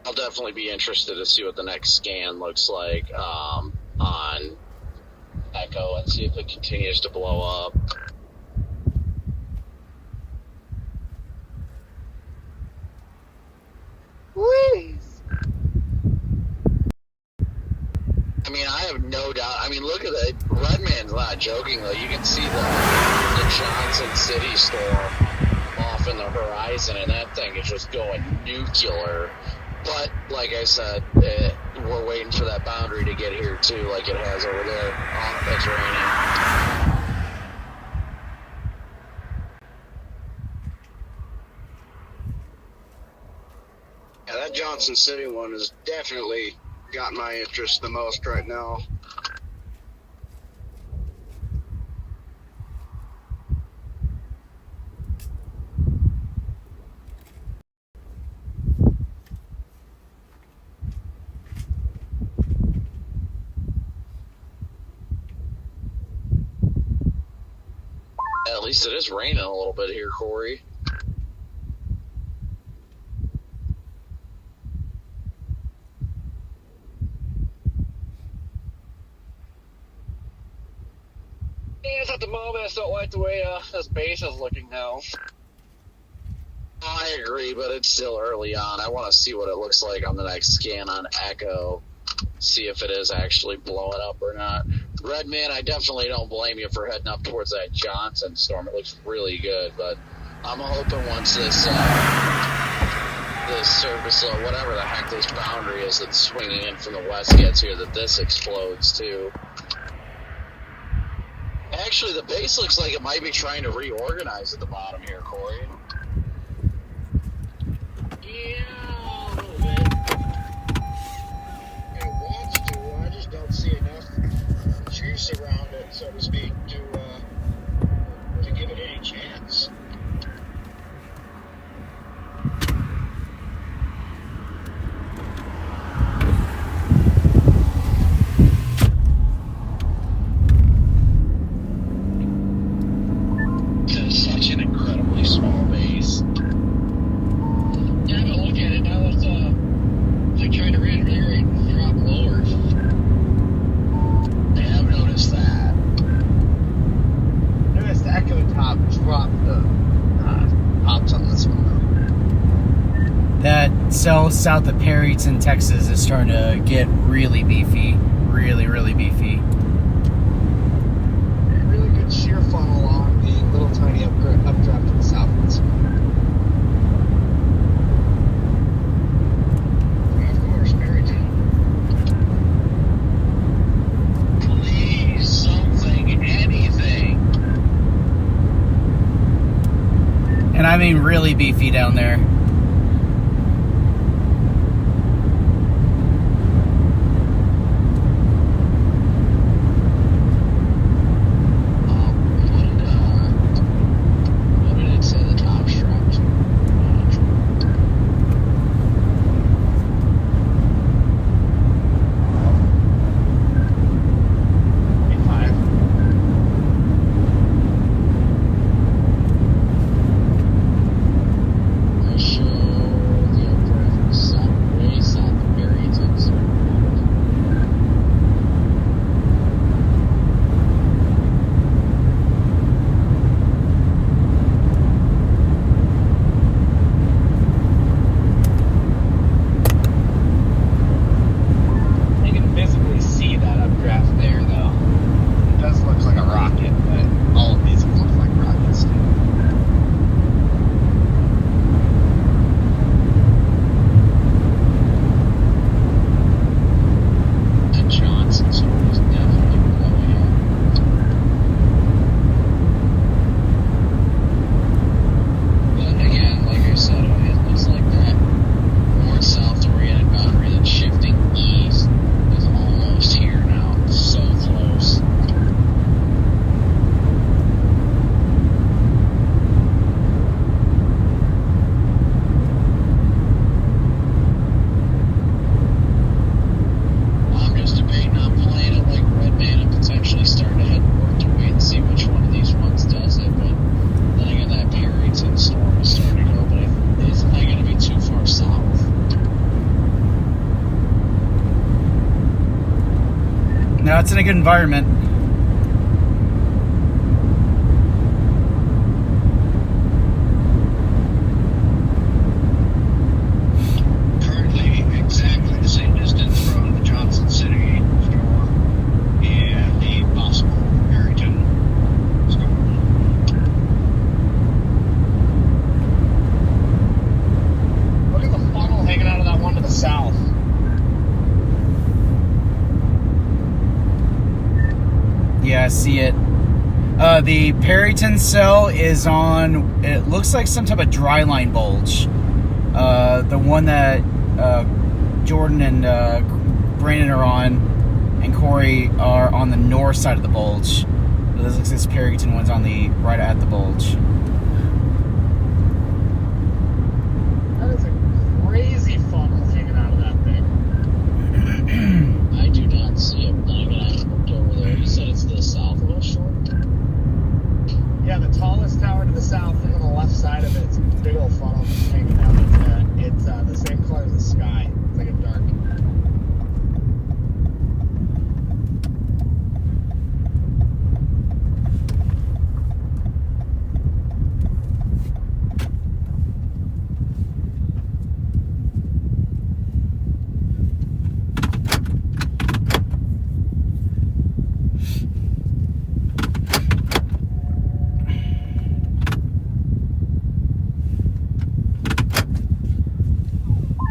I'll definitely be interested to see what the next scan looks like on Echo and see if it continues to blow up. Please. I mean, I have no doubt. I mean, look at that. Redman's not joking, though. You can see the Johnson City storm off in the horizon, and that thing is just going nuclear. But, like I said, we're waiting for that boundary to get here, too, like it has over there. Oh, it's raining. Yeah, that Johnson City one has definitely got my interest the most right now. At least it is raining a little bit here, Corey. Yeah, it's at the moment. I don't like the way this base is looking now. I agree, but it's still early on. I want to see what it looks like on the next scan on Echo. See if it is actually blowing up or not. Redman, I definitely don't blame you for heading up towards that Johnson storm. It looks really good, but I'm hoping once this surface, whatever the heck this boundary is that's swinging in from the west gets here, that this explodes too. Actually, the base looks like it might be trying to reorganize at the bottom here, Corey. Yeah, a little bit. It wants to. I just don't see enough juice around it, so to speak, to give it any chance. Such an incredibly small base. Yeah, but look at it. cell south of Perryton, Texas is starting to get really beefy. Really, really beefy. Really good shear funnel on the little tiny updraft to the southwest. Of course, Barrington. Please, something, anything. And I mean really beefy down there. What did it say the top strap to? I show the updraft south, way south of Barrington. You can visibly see that updraft there, though. It does look like a rocket, but all of these look like rockets, too. And Johnson's was definitely blowing up. But again, like I said, it looks like that north-south oriented boundary that's shifting east is almost here now. It's so close. I'm just debating on playing it like Redman and potentially starting to head north to wait and see which one of these ones does it. But then again, that Perryton storm is starting to go, but isn't that going to be too far south? No, it's in a good environment. Currently, exactly the same distance from the Johnson City store and the possible Barrington store. Look at the funnel hanging out of that one to the south. Yeah, I see it. The Perryton cell is on, it looks like some type of dry line bulge. The one that Jordan and Brandon are on, and Corey are on the north side of the bulge. But this looks like this Perryton one's on the right at the bulge. That is a crazy funnel hanging out of that thing. I do not see it. Then again, I haven't looked over there. You said it's the southwest shore? Yeah, the tallest tower to the south and on the left side of it, it's a big old funnel just hanging out. It's the same color as the sky. It's like a dark.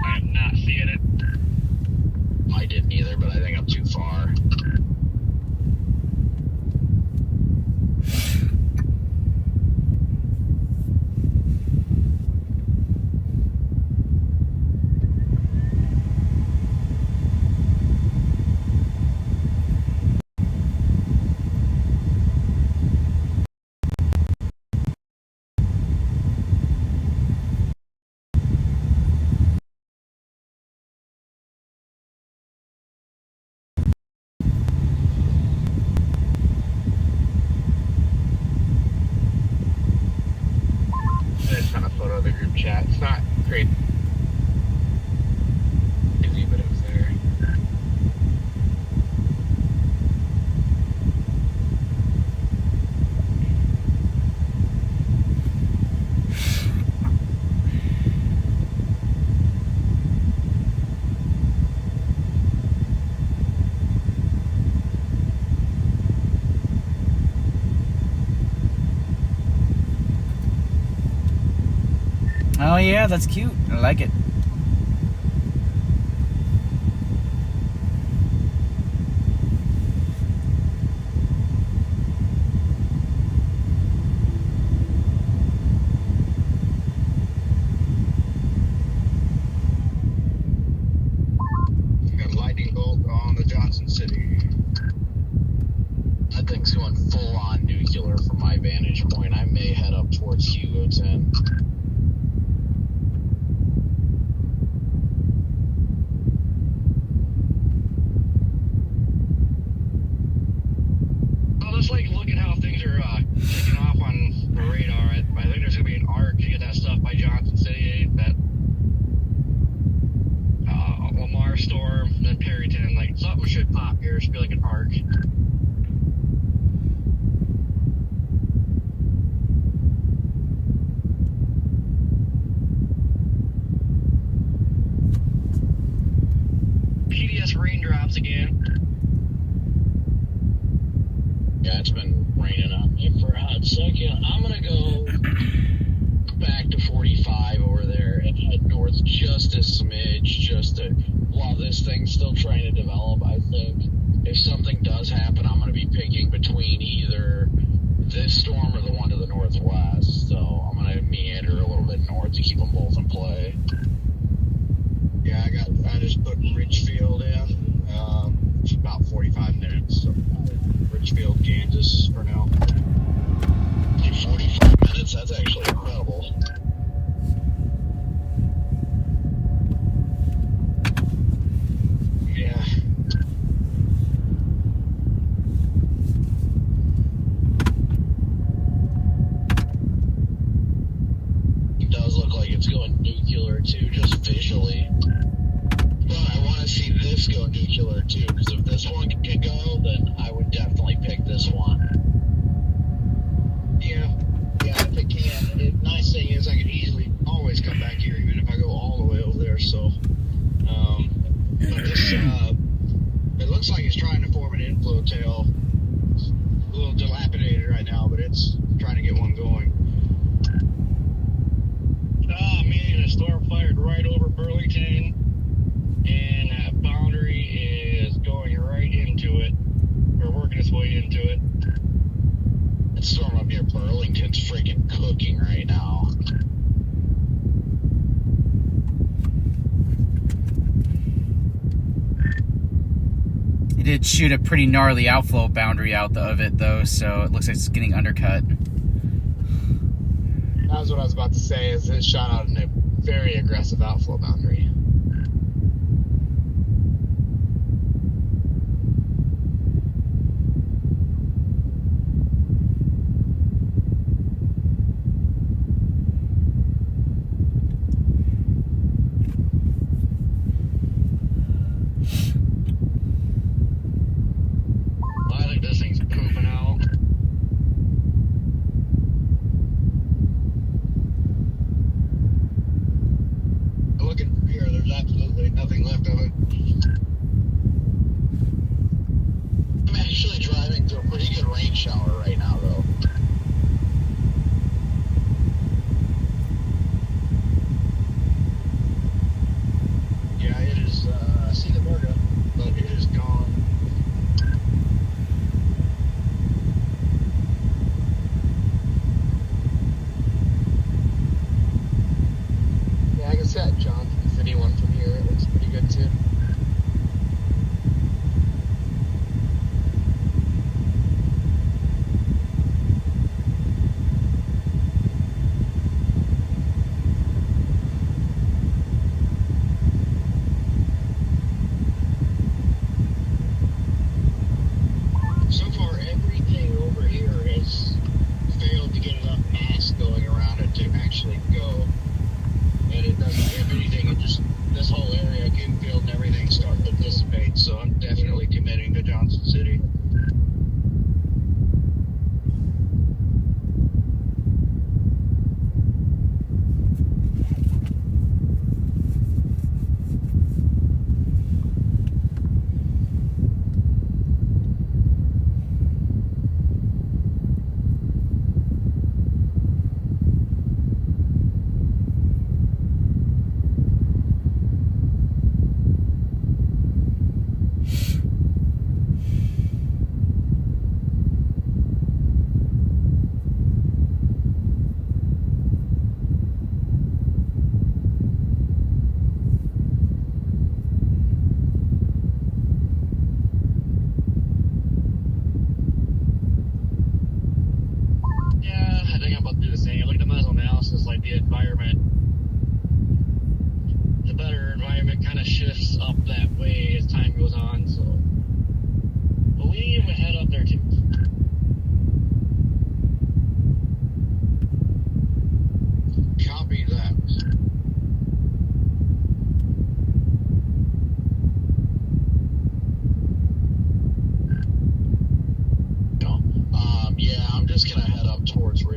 I'm not seeing it. I didn't either, but I think I'm too far. I just found a photo of the group chat. It's not crazy, but it was there. yeah, that's cute. I like it. Got a lightning bolt on the Johnson City. That thing's going full on nuclear from my vantage point. I may head up towards Hugoton. Well, let's look at how things are taking off on the radar. I think there's going to be an arc to get that stuff by Johnson City. That Lamar Storm, then Perryton. Something should pop here. It should be like an arc. PDS raindrops again. Yeah, it's been raining on me for a hot second. I'm going to go back to 45 over there and head north just a smidge, just to, while this thing's still trying to develop. I think if something does happen, I'm going to be picking between either this storm or the one to the northwest. So I'm going to meander a little bit north to keep them both in play. Yeah, I just put Richfield in. It's about 45 minutes. So Richfield, Kansas for now. 45 minutes? That's actually incredible. Yeah. It does look like it's going nuclear too, just visually. But I want to see this go nuclear too, because if this one can go, then I would definitely pick this one. Yeah, if it can. The nice thing is I can easily always come back here, even if I go all the way over there. So, but this, it looks like it's trying to form an inflow tail. A little dilapidated right now, but it's trying to get one going. Man, a storm fired right over Burlington, and that boundary is going right into it, or working its way into it. That storm up near Burlington's freaking cooking right now. It did shoot a pretty gnarly outflow boundary out of it, though, so it looks like it's getting undercut. That was what I was about to say, is it shot out in a very aggressive outflow boundary. I think this thing's pooping out. Looking from here, there's absolutely nothing left of it. I'm actually driving through a pretty good rain shower right now, though. Yeah, it is, I see the burger, but it is gone. Yeah, I can see that Johnson City one from here. It looks pretty good too. So far, everything over here has failed to get enough mass going around it to actually go. And it doesn't, if anything, it just, this whole area, Kingfield and everything, starting to dissipate. So I'm definitely committing to Johnson City.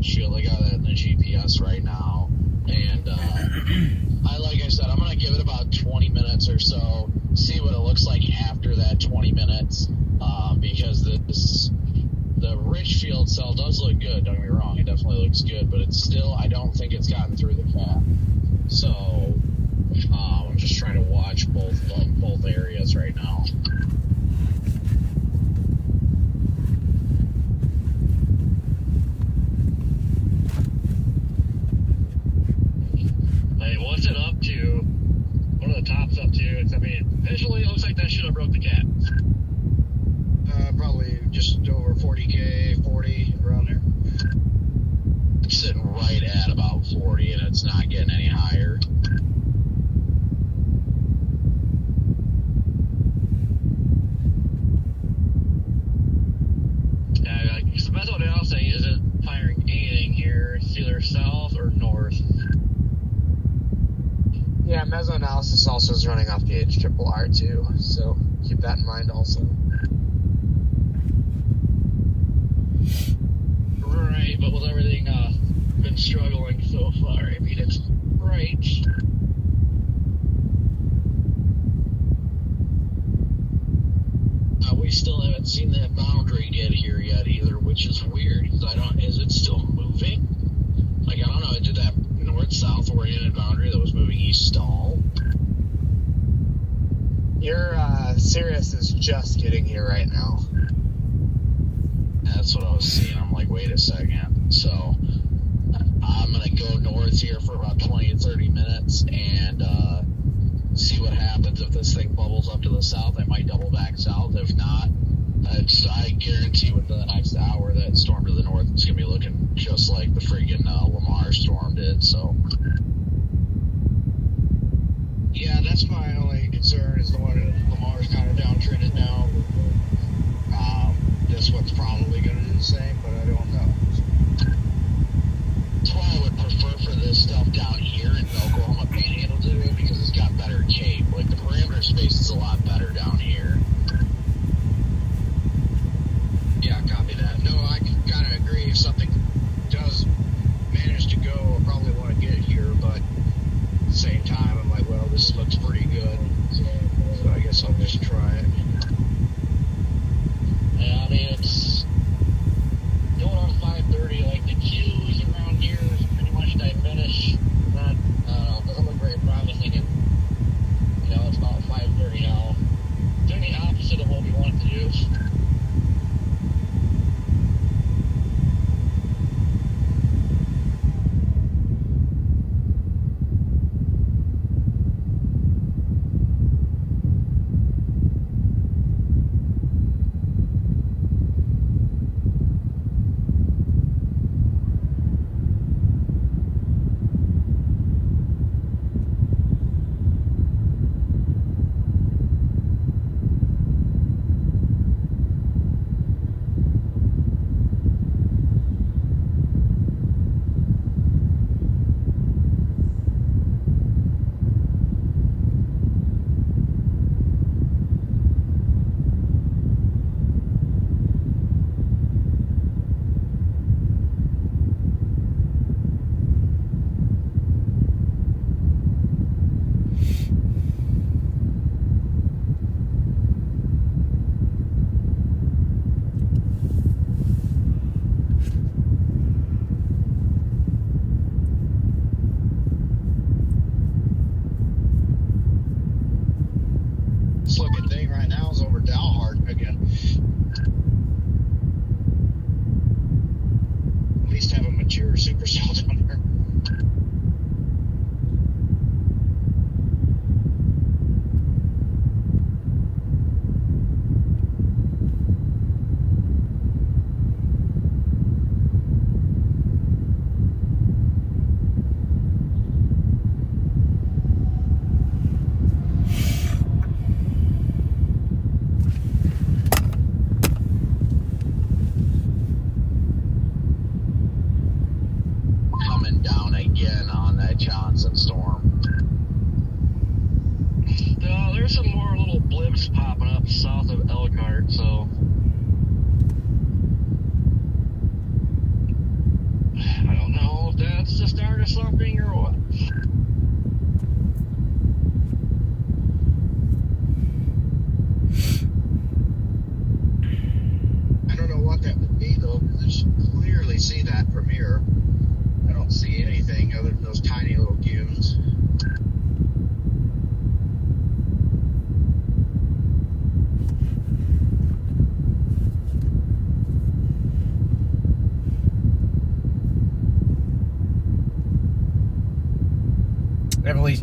Richfield. I got that in the GPS right now. And like I said, I'm going to give it about 20 minutes or so, see what it looks like after that 20 minutes, because the Richfield cell does look good, don't get me wrong. It definitely looks good, but it's still, I don't think it's gotten through the cap. So I'm just trying to watch both areas right now. Hey, what's it up to? What are the tops up to? I mean, visually, it looks like that should have broke the cap. Probably just over 40K, 40, around there. It's sitting right at about 40, and it's not getting any higher. Yeah, because that's what I'm saying, isn't firing anything here. It's either south or north. Yeah, mesoanalysis also is running off the HRRR too, so keep that in mind also. Right, but with everything been struggling so far, I mean, it's right. We still haven't seen that boundary get here yet either, which is weird. Is it still moving? Like, I don't know, did that north-south oriented boundary that was moving east stall? Your Sirius is just getting here right now. That's what I was seeing. I'm like, wait a second. So I'm going to go north here for about 20 to 30 minutes and see what happens. If this thing bubbles up to the south, I might double back south. If not, I guarantee within the next hour that storm to the north is going to be looking just like the friggin' Lamar storm did. So Yeah, that's my only concern is the one that Lamar's kind of downtrended now. This one's probably going to do the same, but I don't know. that's why I would prefer for this stuff down here in the Oklahoma Panhandle to do it, because it's got better cape. Like, the parameter space is a lot better down here.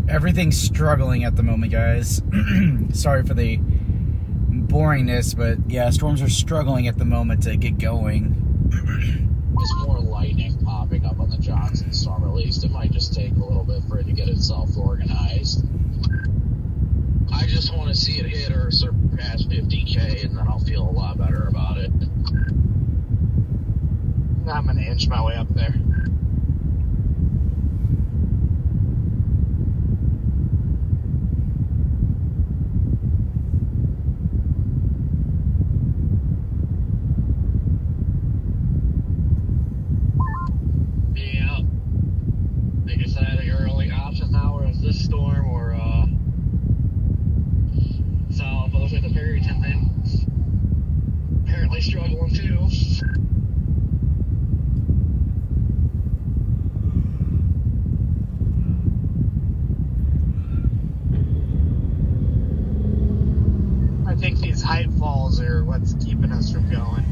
everything's struggling at the moment, guys. Sorry for the boringness, but yeah, storms are struggling at the moment to get going. It's more lightning popping up on the Johnson storm, at least. It might just take a little bit for it to get itself organized. I just want to see it hit or surpass 50K, and then I'll feel a lot better about it. I'm going to inch my way up there. Yeah. They decided your only option now is this storm or south. But looks like the Perryton thing's apparently struggling too. I think these height falls are what's keeping us from going.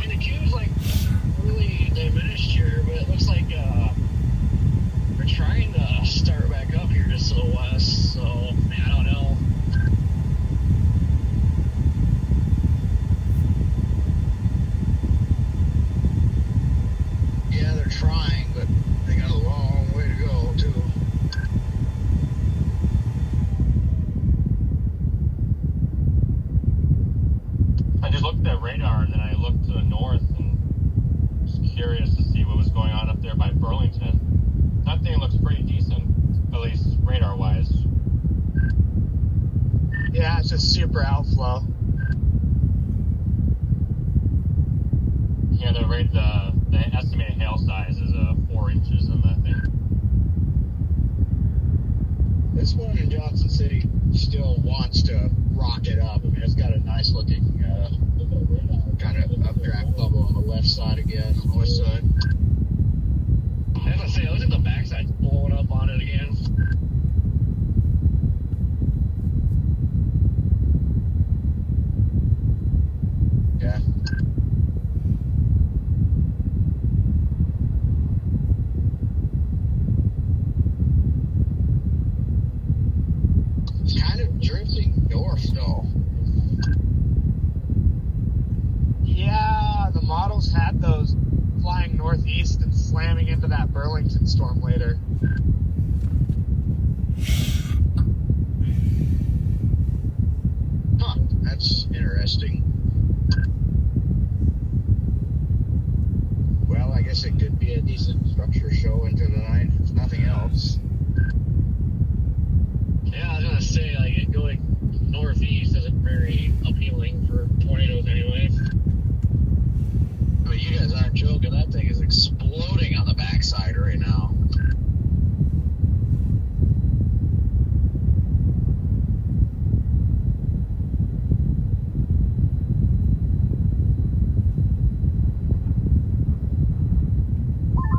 The queue's like really diminished here, but it looks like we're trying to start back up here just to the west. So I don't know. Yeah, they're trying, but they got a long way to go, too. I just looked at radar and then I looked to the north and was curious to see what was going on up there by Burlington. That thing looks pretty decent, at least radar-wise. Yeah, it's just super outflow. Yeah, the estimated hail size is 4 inches on that thing. This one in Johnson City still wants to rock it up. I mean, it's got a nice looking kind of updraft bubble on the left side again, on the west side. As I say, it looks like the backside's blowing up on it again. Yeah. It's kind of drifting north, though. Yeah, the models had those flying northeast and slamming into that Burlington storm later. Huh, that's interesting. Well, I guess it could be a decent structure show into the night, if nothing else. Yeah, I was gonna say, like, it going northeast isn't very appealing for tornadoes anyway. I mean, you guys aren't joking. That thing is exploding on the backside right now.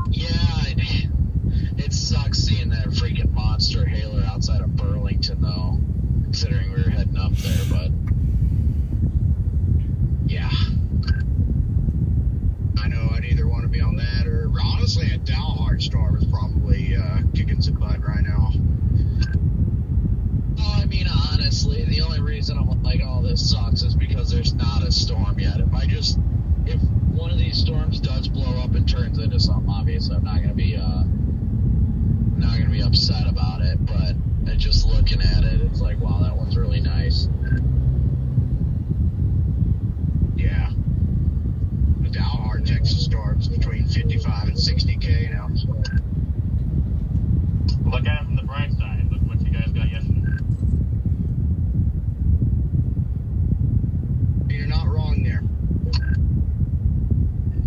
Yeah, it sucks seeing that freaking monster hailer outside of Burlington, though, considering we were heading up there, but yeah. I know I'd either want to be on that or, honestly, a Dalhart storm is probably kicking some butt right now. Well, I mean, honestly, the only reason I'm like, oh, this sucks is because there's not a storm yet. If one of these storms does blow up and turns into something, obviously, I'm not gonna be upset about it. But just looking at it, it's like, wow, that one's really nice. Yeah. The Dalhart Texas storms between 55 and 60K now. Look at it from the bright side. Look what you guys got yesterday. You're not wrong there.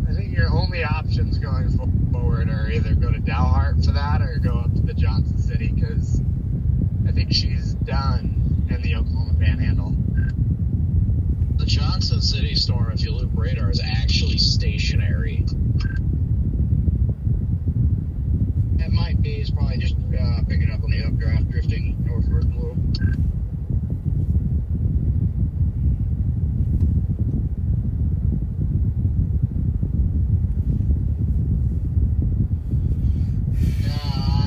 I think your only options going forward are either go to Dalhart for that or go up to the Johnson City, because I think she's done, and in the Oklahoma Panhandle. The Johnson City storm, if you loop radar, is actually stationary. It might be. It's probably just picking up on the updraft, drifting northward a little.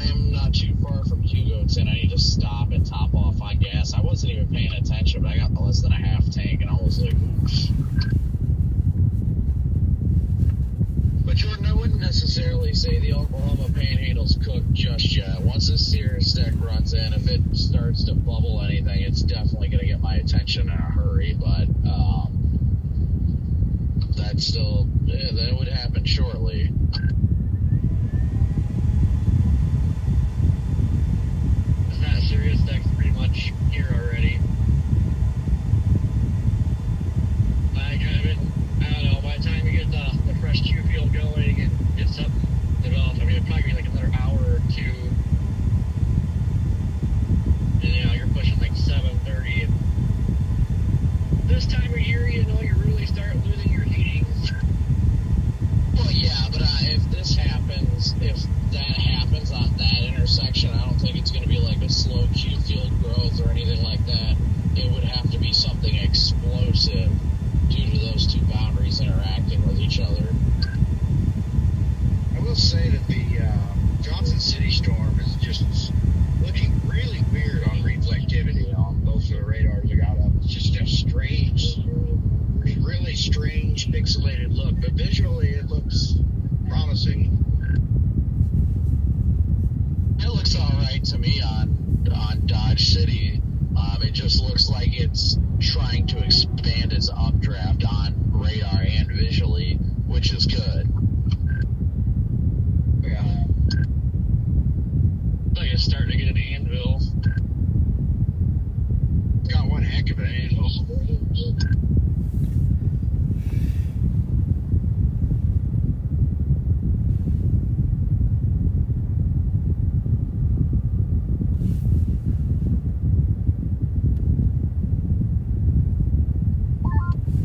I'm not too far from Hugoton. I need to stop and top off on gas. I wasn't even paying attention, but I got less than a half tank, and I was like, oops. But Jordan, I wouldn't necessarily say the Oklahoma Panhandle's cooked just yet. Once this Cirrus deck runs in, if it starts to bubble anything, it's definitely going to get my attention in a hurry. But that's still, that would happen shortly. That Sirius deck's pretty much here already. I don't know, by the time you get the fresh Q field going and get something developed, I mean, it'd probably be like another hour or two. And, you know, you're pushing like 7:30. And this time of year, you know, you really start losing your heating. Well, yeah, but if this happens, if that happens on that intersection, I don't think it's going to be like a slow Q field growth or anything like that. It would have to be something explosive due to those two boundaries interacting with each other. I will say that the Johnson City storm is just looking really weird on reflectivity on both of the radars I got up. It's just a strange, really strange pixelated look, but visually it looks promising. It looks all right to me on Dodge City. It just looks like it's trying to expand its updraft on radar and visually, which is good. Yeah. Like it's starting to get an anvil. It's got one heck of an angle.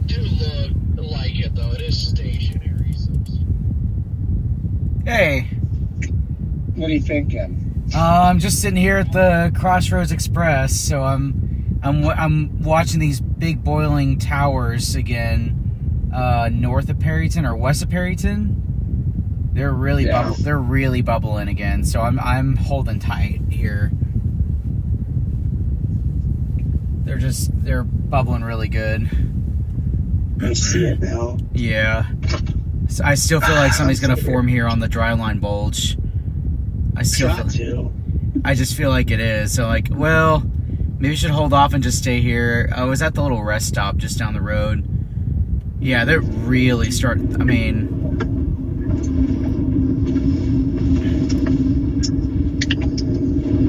Do look like it though. It is stationary. So. Hey, What are you thinking? I'm just sitting here at the Crossroads Express, so I'm watching these big boiling towers again, north of Perryton or west of Perryton. They're really they're really bubbling again, so I'm holding tight here. They're bubbling really good. I see it now. Yeah. So I still feel like somebody's gonna form here on the dryline bulge. I just feel like it is. So like, well, maybe we should hold off and just stay here. I was at the little rest stop just down the road. Yeah, they're really starting. I mean,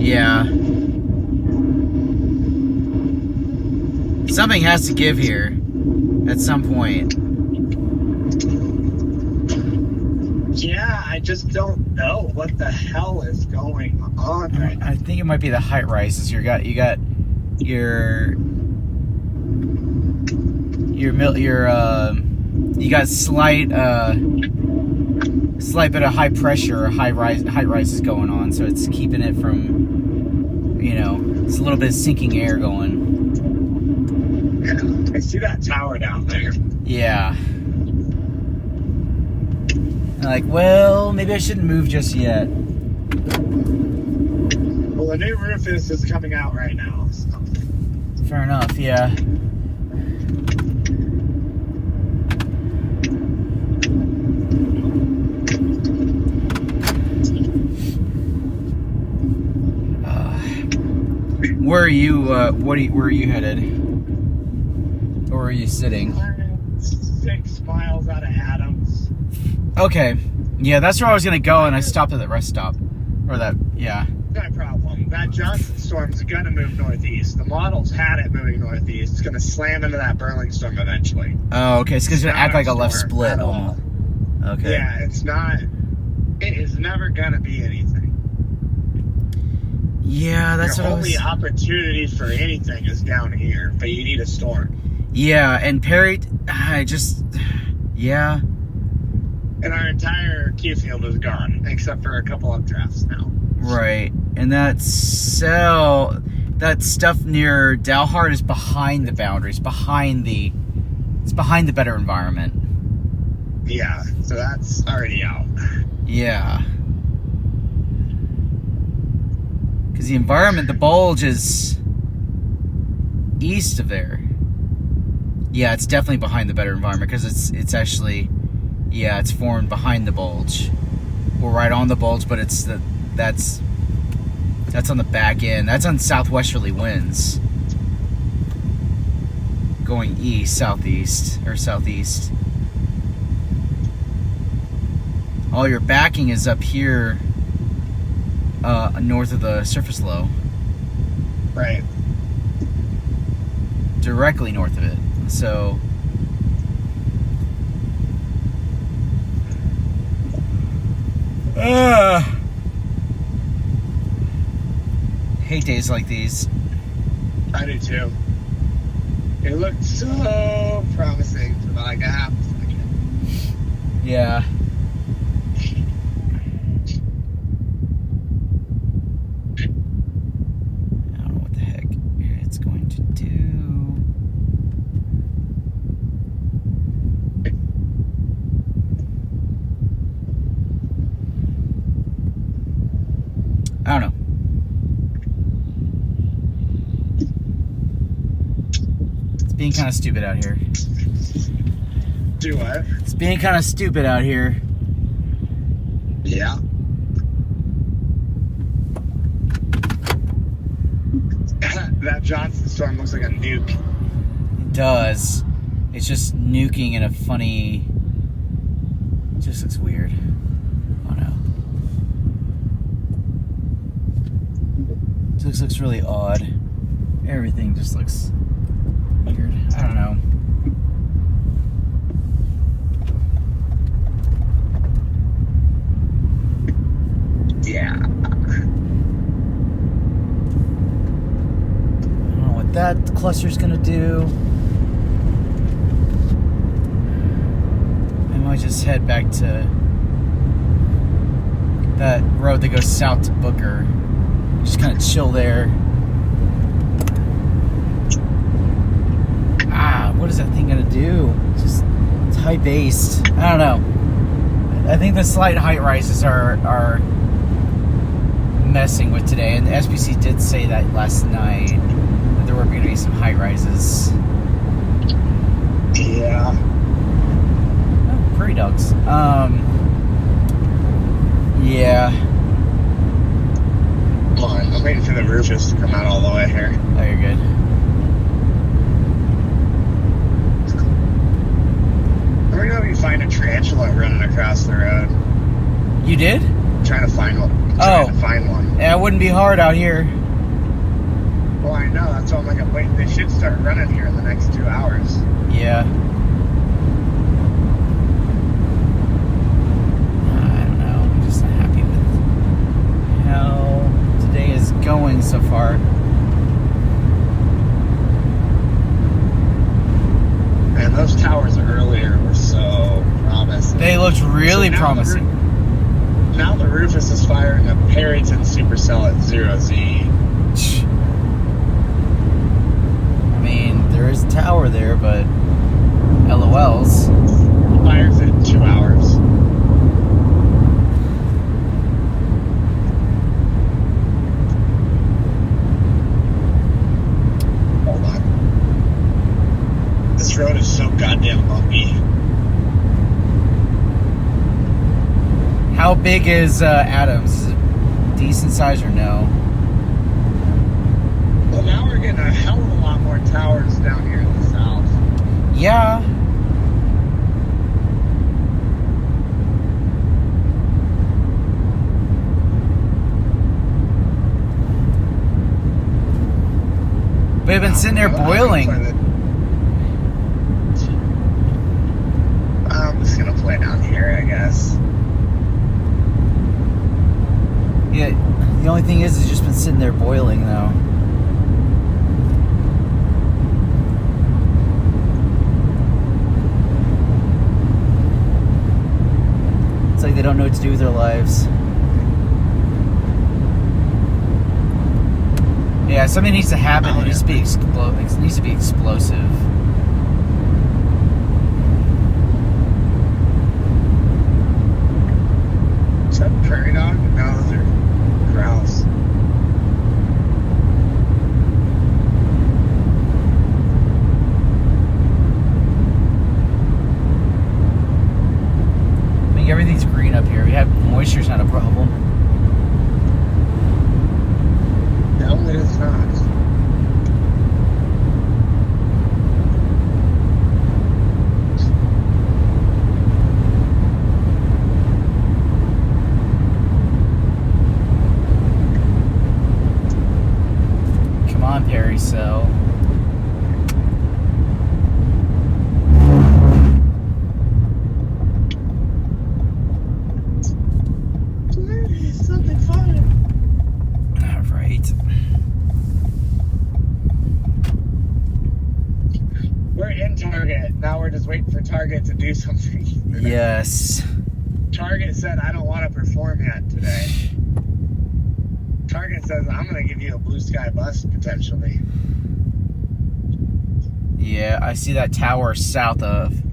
yeah. Something has to give here at some point. Yeah, I just don't know what the hell is going on right now. I think it might be the height rises. You got slight bit of high pressure, height rises going on, so it's keeping it from, it's a little bit of sinking air going. Yeah, I see that tower down there. Yeah. Like, well, maybe I shouldn't move just yet. Well, the new roof is coming out right now. So. Fair enough, yeah. Where are you? Where are you headed? Or are you sitting? 6 miles out of Adams. Okay, yeah, that's where I was gonna go, and I stopped at the rest stop, or that, yeah. No problem. That Johnson storm's gonna move northeast. The model's had it moving northeast. It's gonna slam into that Burling storm eventually. Oh, okay, it's gonna act like a left split almost. Okay. Yeah, it's not. It is never gonna be anything. Yeah, that's Your what I only was... opportunity for anything is down here, but you need a storm. Yeah, and Perry, yeah. And our entire queue field is gone, except for a couple of drafts now. Right, and that stuff near Dalhart is behind the boundaries, it's behind the better environment. Yeah, so that's already out. Yeah. Because the environment, the bulge is east of there. Yeah, it's definitely behind the better environment because it's actually, yeah, it's formed behind the bulge. We're right on the bulge, but that's on the back end. That's on southwesterly winds. Going east, southeast, or southeast. All your backing is up here, north of the surface low. Right. Directly north of it. So... hate days like these. I do too. It looked so promising for like a half a second. Yeah. I don't know what the heck it's going to do. I don't know. It's being kind of stupid out here. Do what? It's being kind of stupid out here. Yeah. That Johnson storm looks like a nuke. It does. It's just nuking in a funny... It just looks weird. Oh no. It just looks really odd. Everything just looks weird. I don't know. Yeah. I don't know what that cluster's gonna do. I might just head back to that road that goes south to Booker. Just kind of chill there. What is that thing gonna do? It's high based. I don't know. I think the slight height rises are messing with today, and the SPC did say that last night that there were going to be some height rises. Yeah. Oh, prairie dogs. Yeah. Come on, I'm waiting for the Rufus to come out all the way here. Oh, you're good. We're gonna find a tarantula running across the road. You did? Trying to find one. Yeah, it wouldn't be hard out here. Well, I know. That's why I'm like, wait, they should start running here in the next 2 hours. Yeah. I don't know. I'm just not happy with how today is going so far. Man, those towers earlier were so promising. They looked really promising. Now the Rufus is firing a Perryton supercell at 0Z. I mean, there is a tower there, but LOLs. Fires it in 2 hours. Hold on. This road is so goddamn bumpy. How big is Adams? Is it decent size or no? Well, now we're getting a hell of a lot more towers down here in the south. Yeah. We've been sitting there boiling. I'm just gonna play down here, I guess. Yeah, the only only thing is, it's just been sitting there boiling, though. It's like they don't know what to do with their lives. Yeah, something needs to happen. It needs to be it needs to be explosive. Is that prairie dog? No, those are grouse. I think everything's green up here. We have moisture's not a problem. No, it is not. Come on, Perry Cell. Something fun. All right. We're in Target. Now we're just waiting for Target to do something. Yes. Target said, I don't want to perform yet today. Target says, I'm going to give you a blue sky bus, potentially. Yeah, I see that tower south and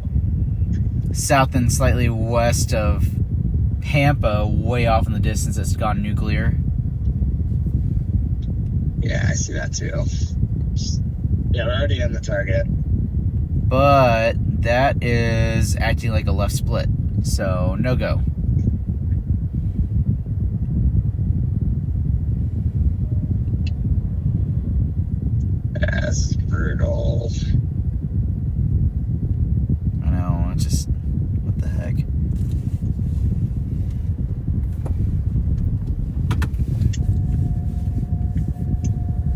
slightly west of Pampa, way off in the distance. It's gone nuclear. Yeah, I see that too. Yeah, we're already in the Target. But that is acting like a left split, so no go. That's brutal. I know, it's just, what the heck.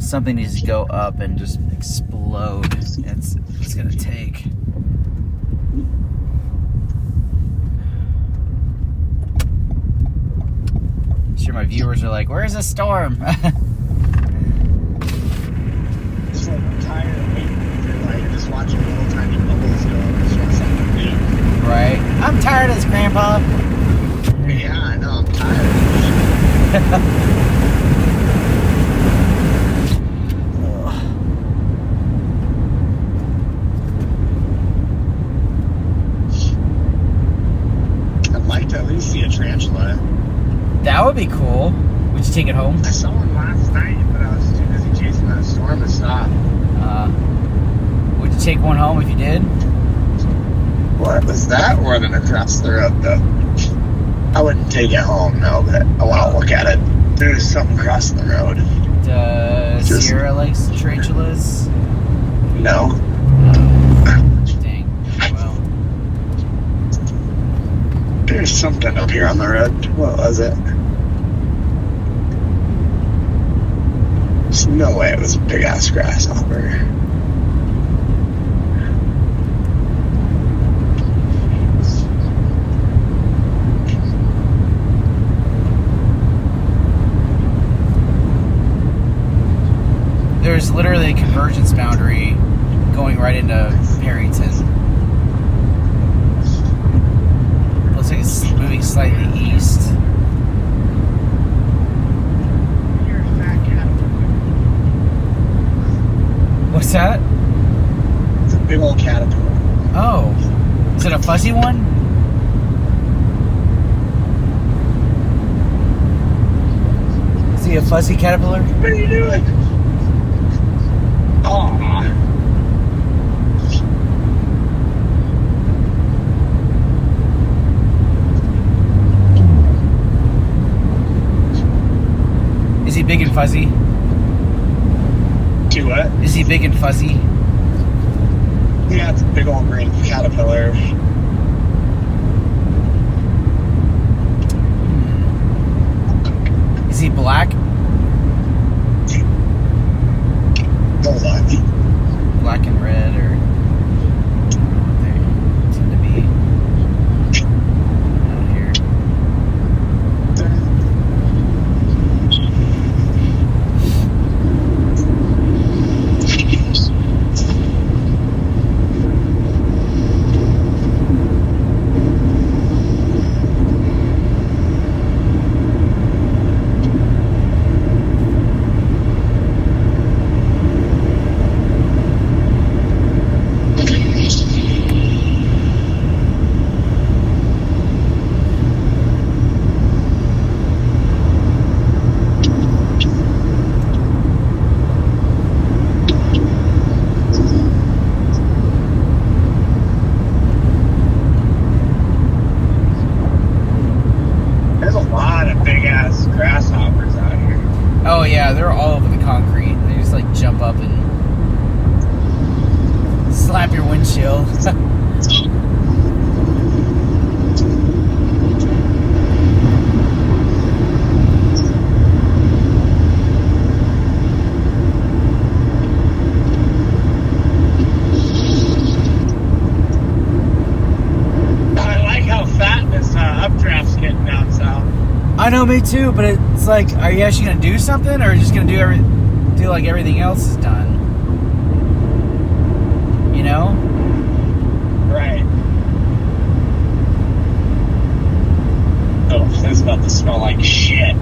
Something needs to go up and just explode. It's gonna take. Sure, my viewers are like, "Where's the storm?" It's like I'm tired of waiting for like just watching little tiny bubbles go. I just want something new. Right? I'm tired of this, Grandpa. Yeah, I know. I'm tired. I'd like to at least see a tarantula. That would be cool. Would you take it home? I saw one last night, but I was too busy chasing that storm to stop. Would you take one home if you did? What was that running across the road, though? I wouldn't take it home, no, but I want to look at it. There's something crossing the road. Does Sierra likes tarantulas? No. Dang. Well. There's something up here on the road. What was it? There's no way it was a big ass grasshopper. There's literally a convergence boundary going right into Perryton. Looks like it's moving slightly east. You're a fat caterpillar. What's that? It's a big old caterpillar. Oh. Is it a fuzzy one? Is he a fuzzy caterpillar? What are you doing? Oh. Is he big and fuzzy? Do what? Is he big and fuzzy? Yeah, it's a big old green caterpillar. Is he black? Hold on. Black and red, or they tend to be out here. Yeah, they're all over the concrete. They just like jump up and slap your windshield. I know, me too, but it's like, are you actually gonna do something, or are you just gonna do like everything else is done? You know? Right. Oh, it's about to smell like shit.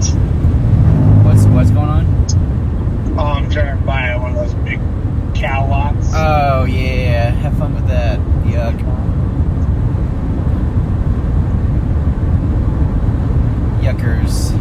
What's going on? Oh, I'm driving by one of those big cow lots. Oh yeah, have fun with that. Yuck. Yuckers.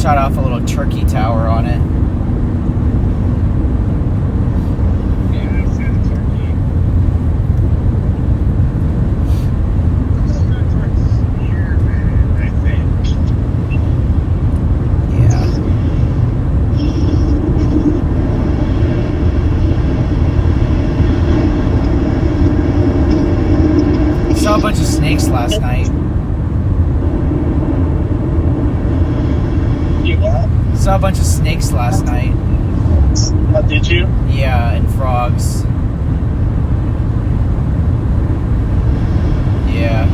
Shot off a little turkey tower on it. Yeah, it's in Turkey. I'm gonna go towards Spearman, I think. Yeah. I saw a bunch of snakes last night. You what? Saw a bunch of snakes last night. Oh, did you? Yeah, and frogs. Yeah.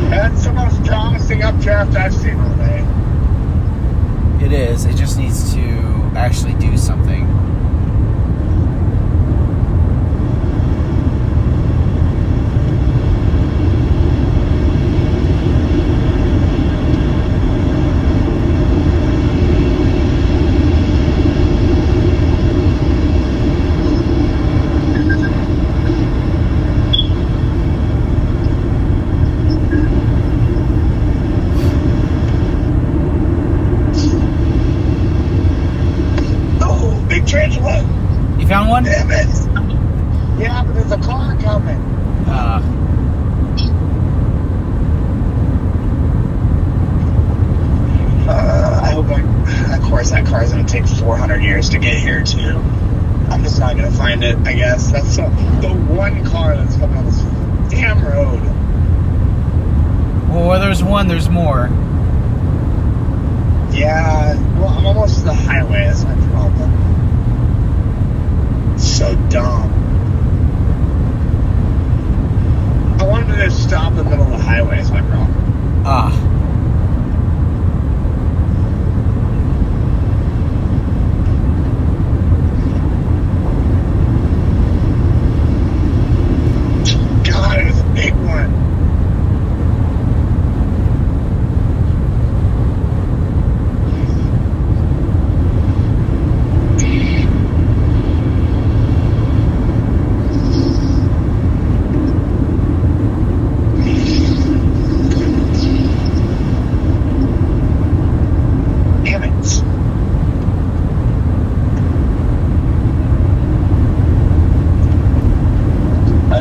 That's the most promising updraft I've seen all day. It is. It just needs to actually do something. Tarantula! You found one? Damn it! Yeah, but there's a car coming. I hope of course that car's gonna take 400 years to get here too. I'm just not gonna find it, I guess. That's the one car that's coming on this damn road. Well, where there's one, there's more. Yeah, well, I'm almost to the highway, that's my problem. So dumb. I wanted to just stop in the middle of the highway, is my problem. God, it was a big one.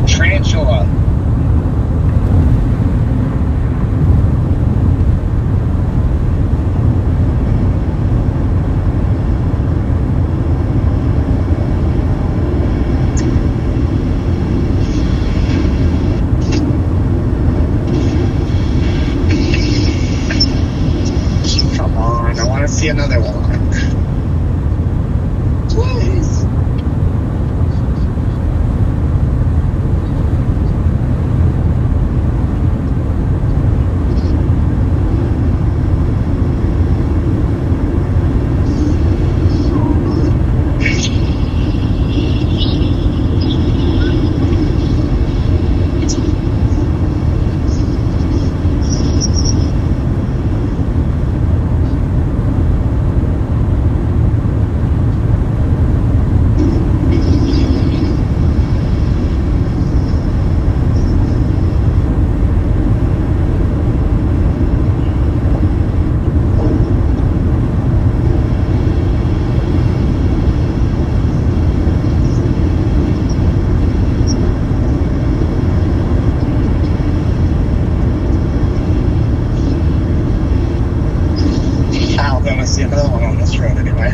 Tarantula. Come on, I want to see another one. Please. see another one on this road anyway.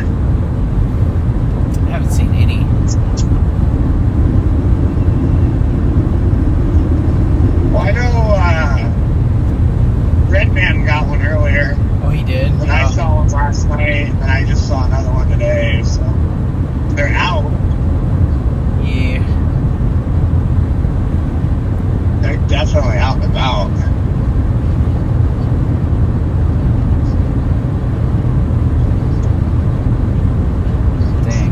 I haven't seen any. Well, I know Redman got one earlier. Oh, he did? And I saw one last night, and I just saw another one today, so they're out. Yeah. They're definitely out and about. Dang.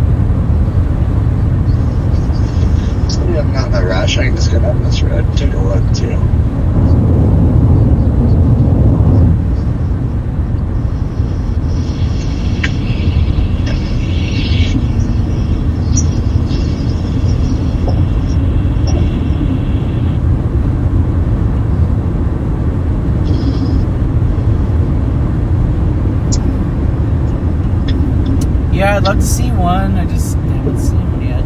Yeah, I'm not in a rush. I can just get on this road and take a look, too. Yeah, I'd love to see one. I just haven't seen one yet.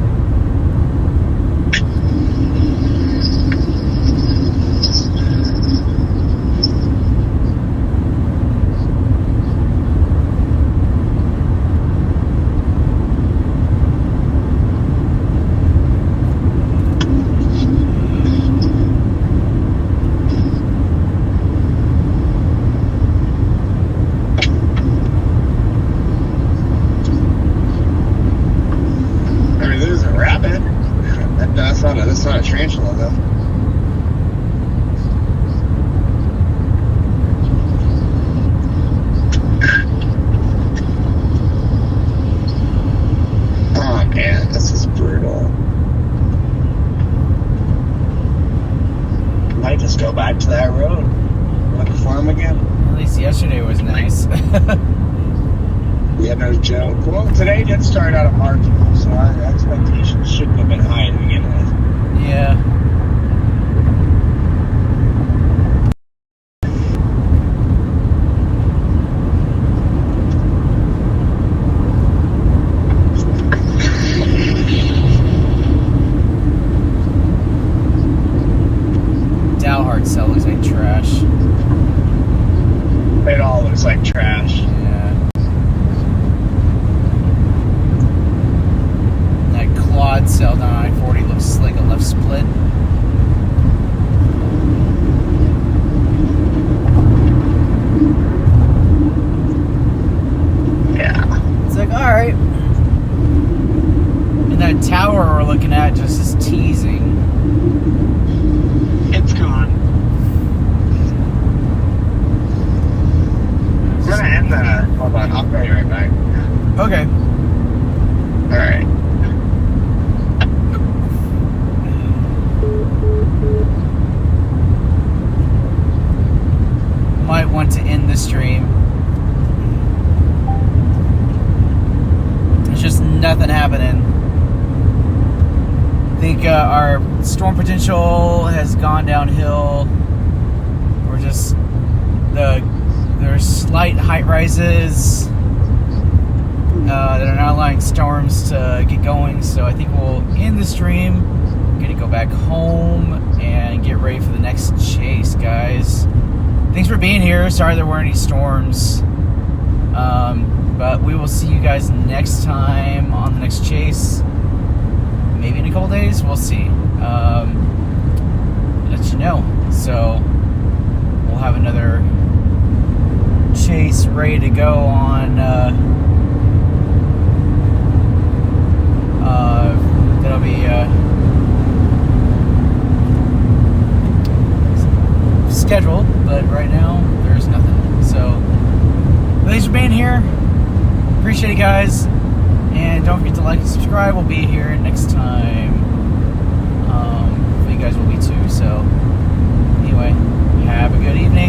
That's not a tarantula, though. Oh, man, this is brutal. Might just go back to that road. Look for him again. At least yesterday was nice. Yeah, no joke. Well, today did start out at marginal, so our expectations shouldn't have been high to begin with. Yeah. Dalhart cell looks like trash. It all looks like trash. Yeah. That quad cell down I-40 looks like a left split. Yeah. It's like, alright. And that tower we're looking at just is teasing. It's gone. We're gonna end the. Hold on, I'll be right back. Okay. Alright. Might want to end the stream. There's just nothing happening. I think our storm potential has gone downhill. We're just there's slight height rises that are not allowing storms to get going. So I think we'll end the stream. I'm gonna go back home and get ready for the next chase, guys. Thanks for being here. Sorry there weren't any storms. But we will see you guys next time on the next chase. Maybe in a couple days. We'll see. Let you know. So we'll have another chase ready to go on. That'll be scheduled, but right now there's nothing. So thanks for being here. Appreciate it, guys, and don't forget to like and subscribe. We'll be here next time. Hopefully you guys will be too. So anyway, have a good evening.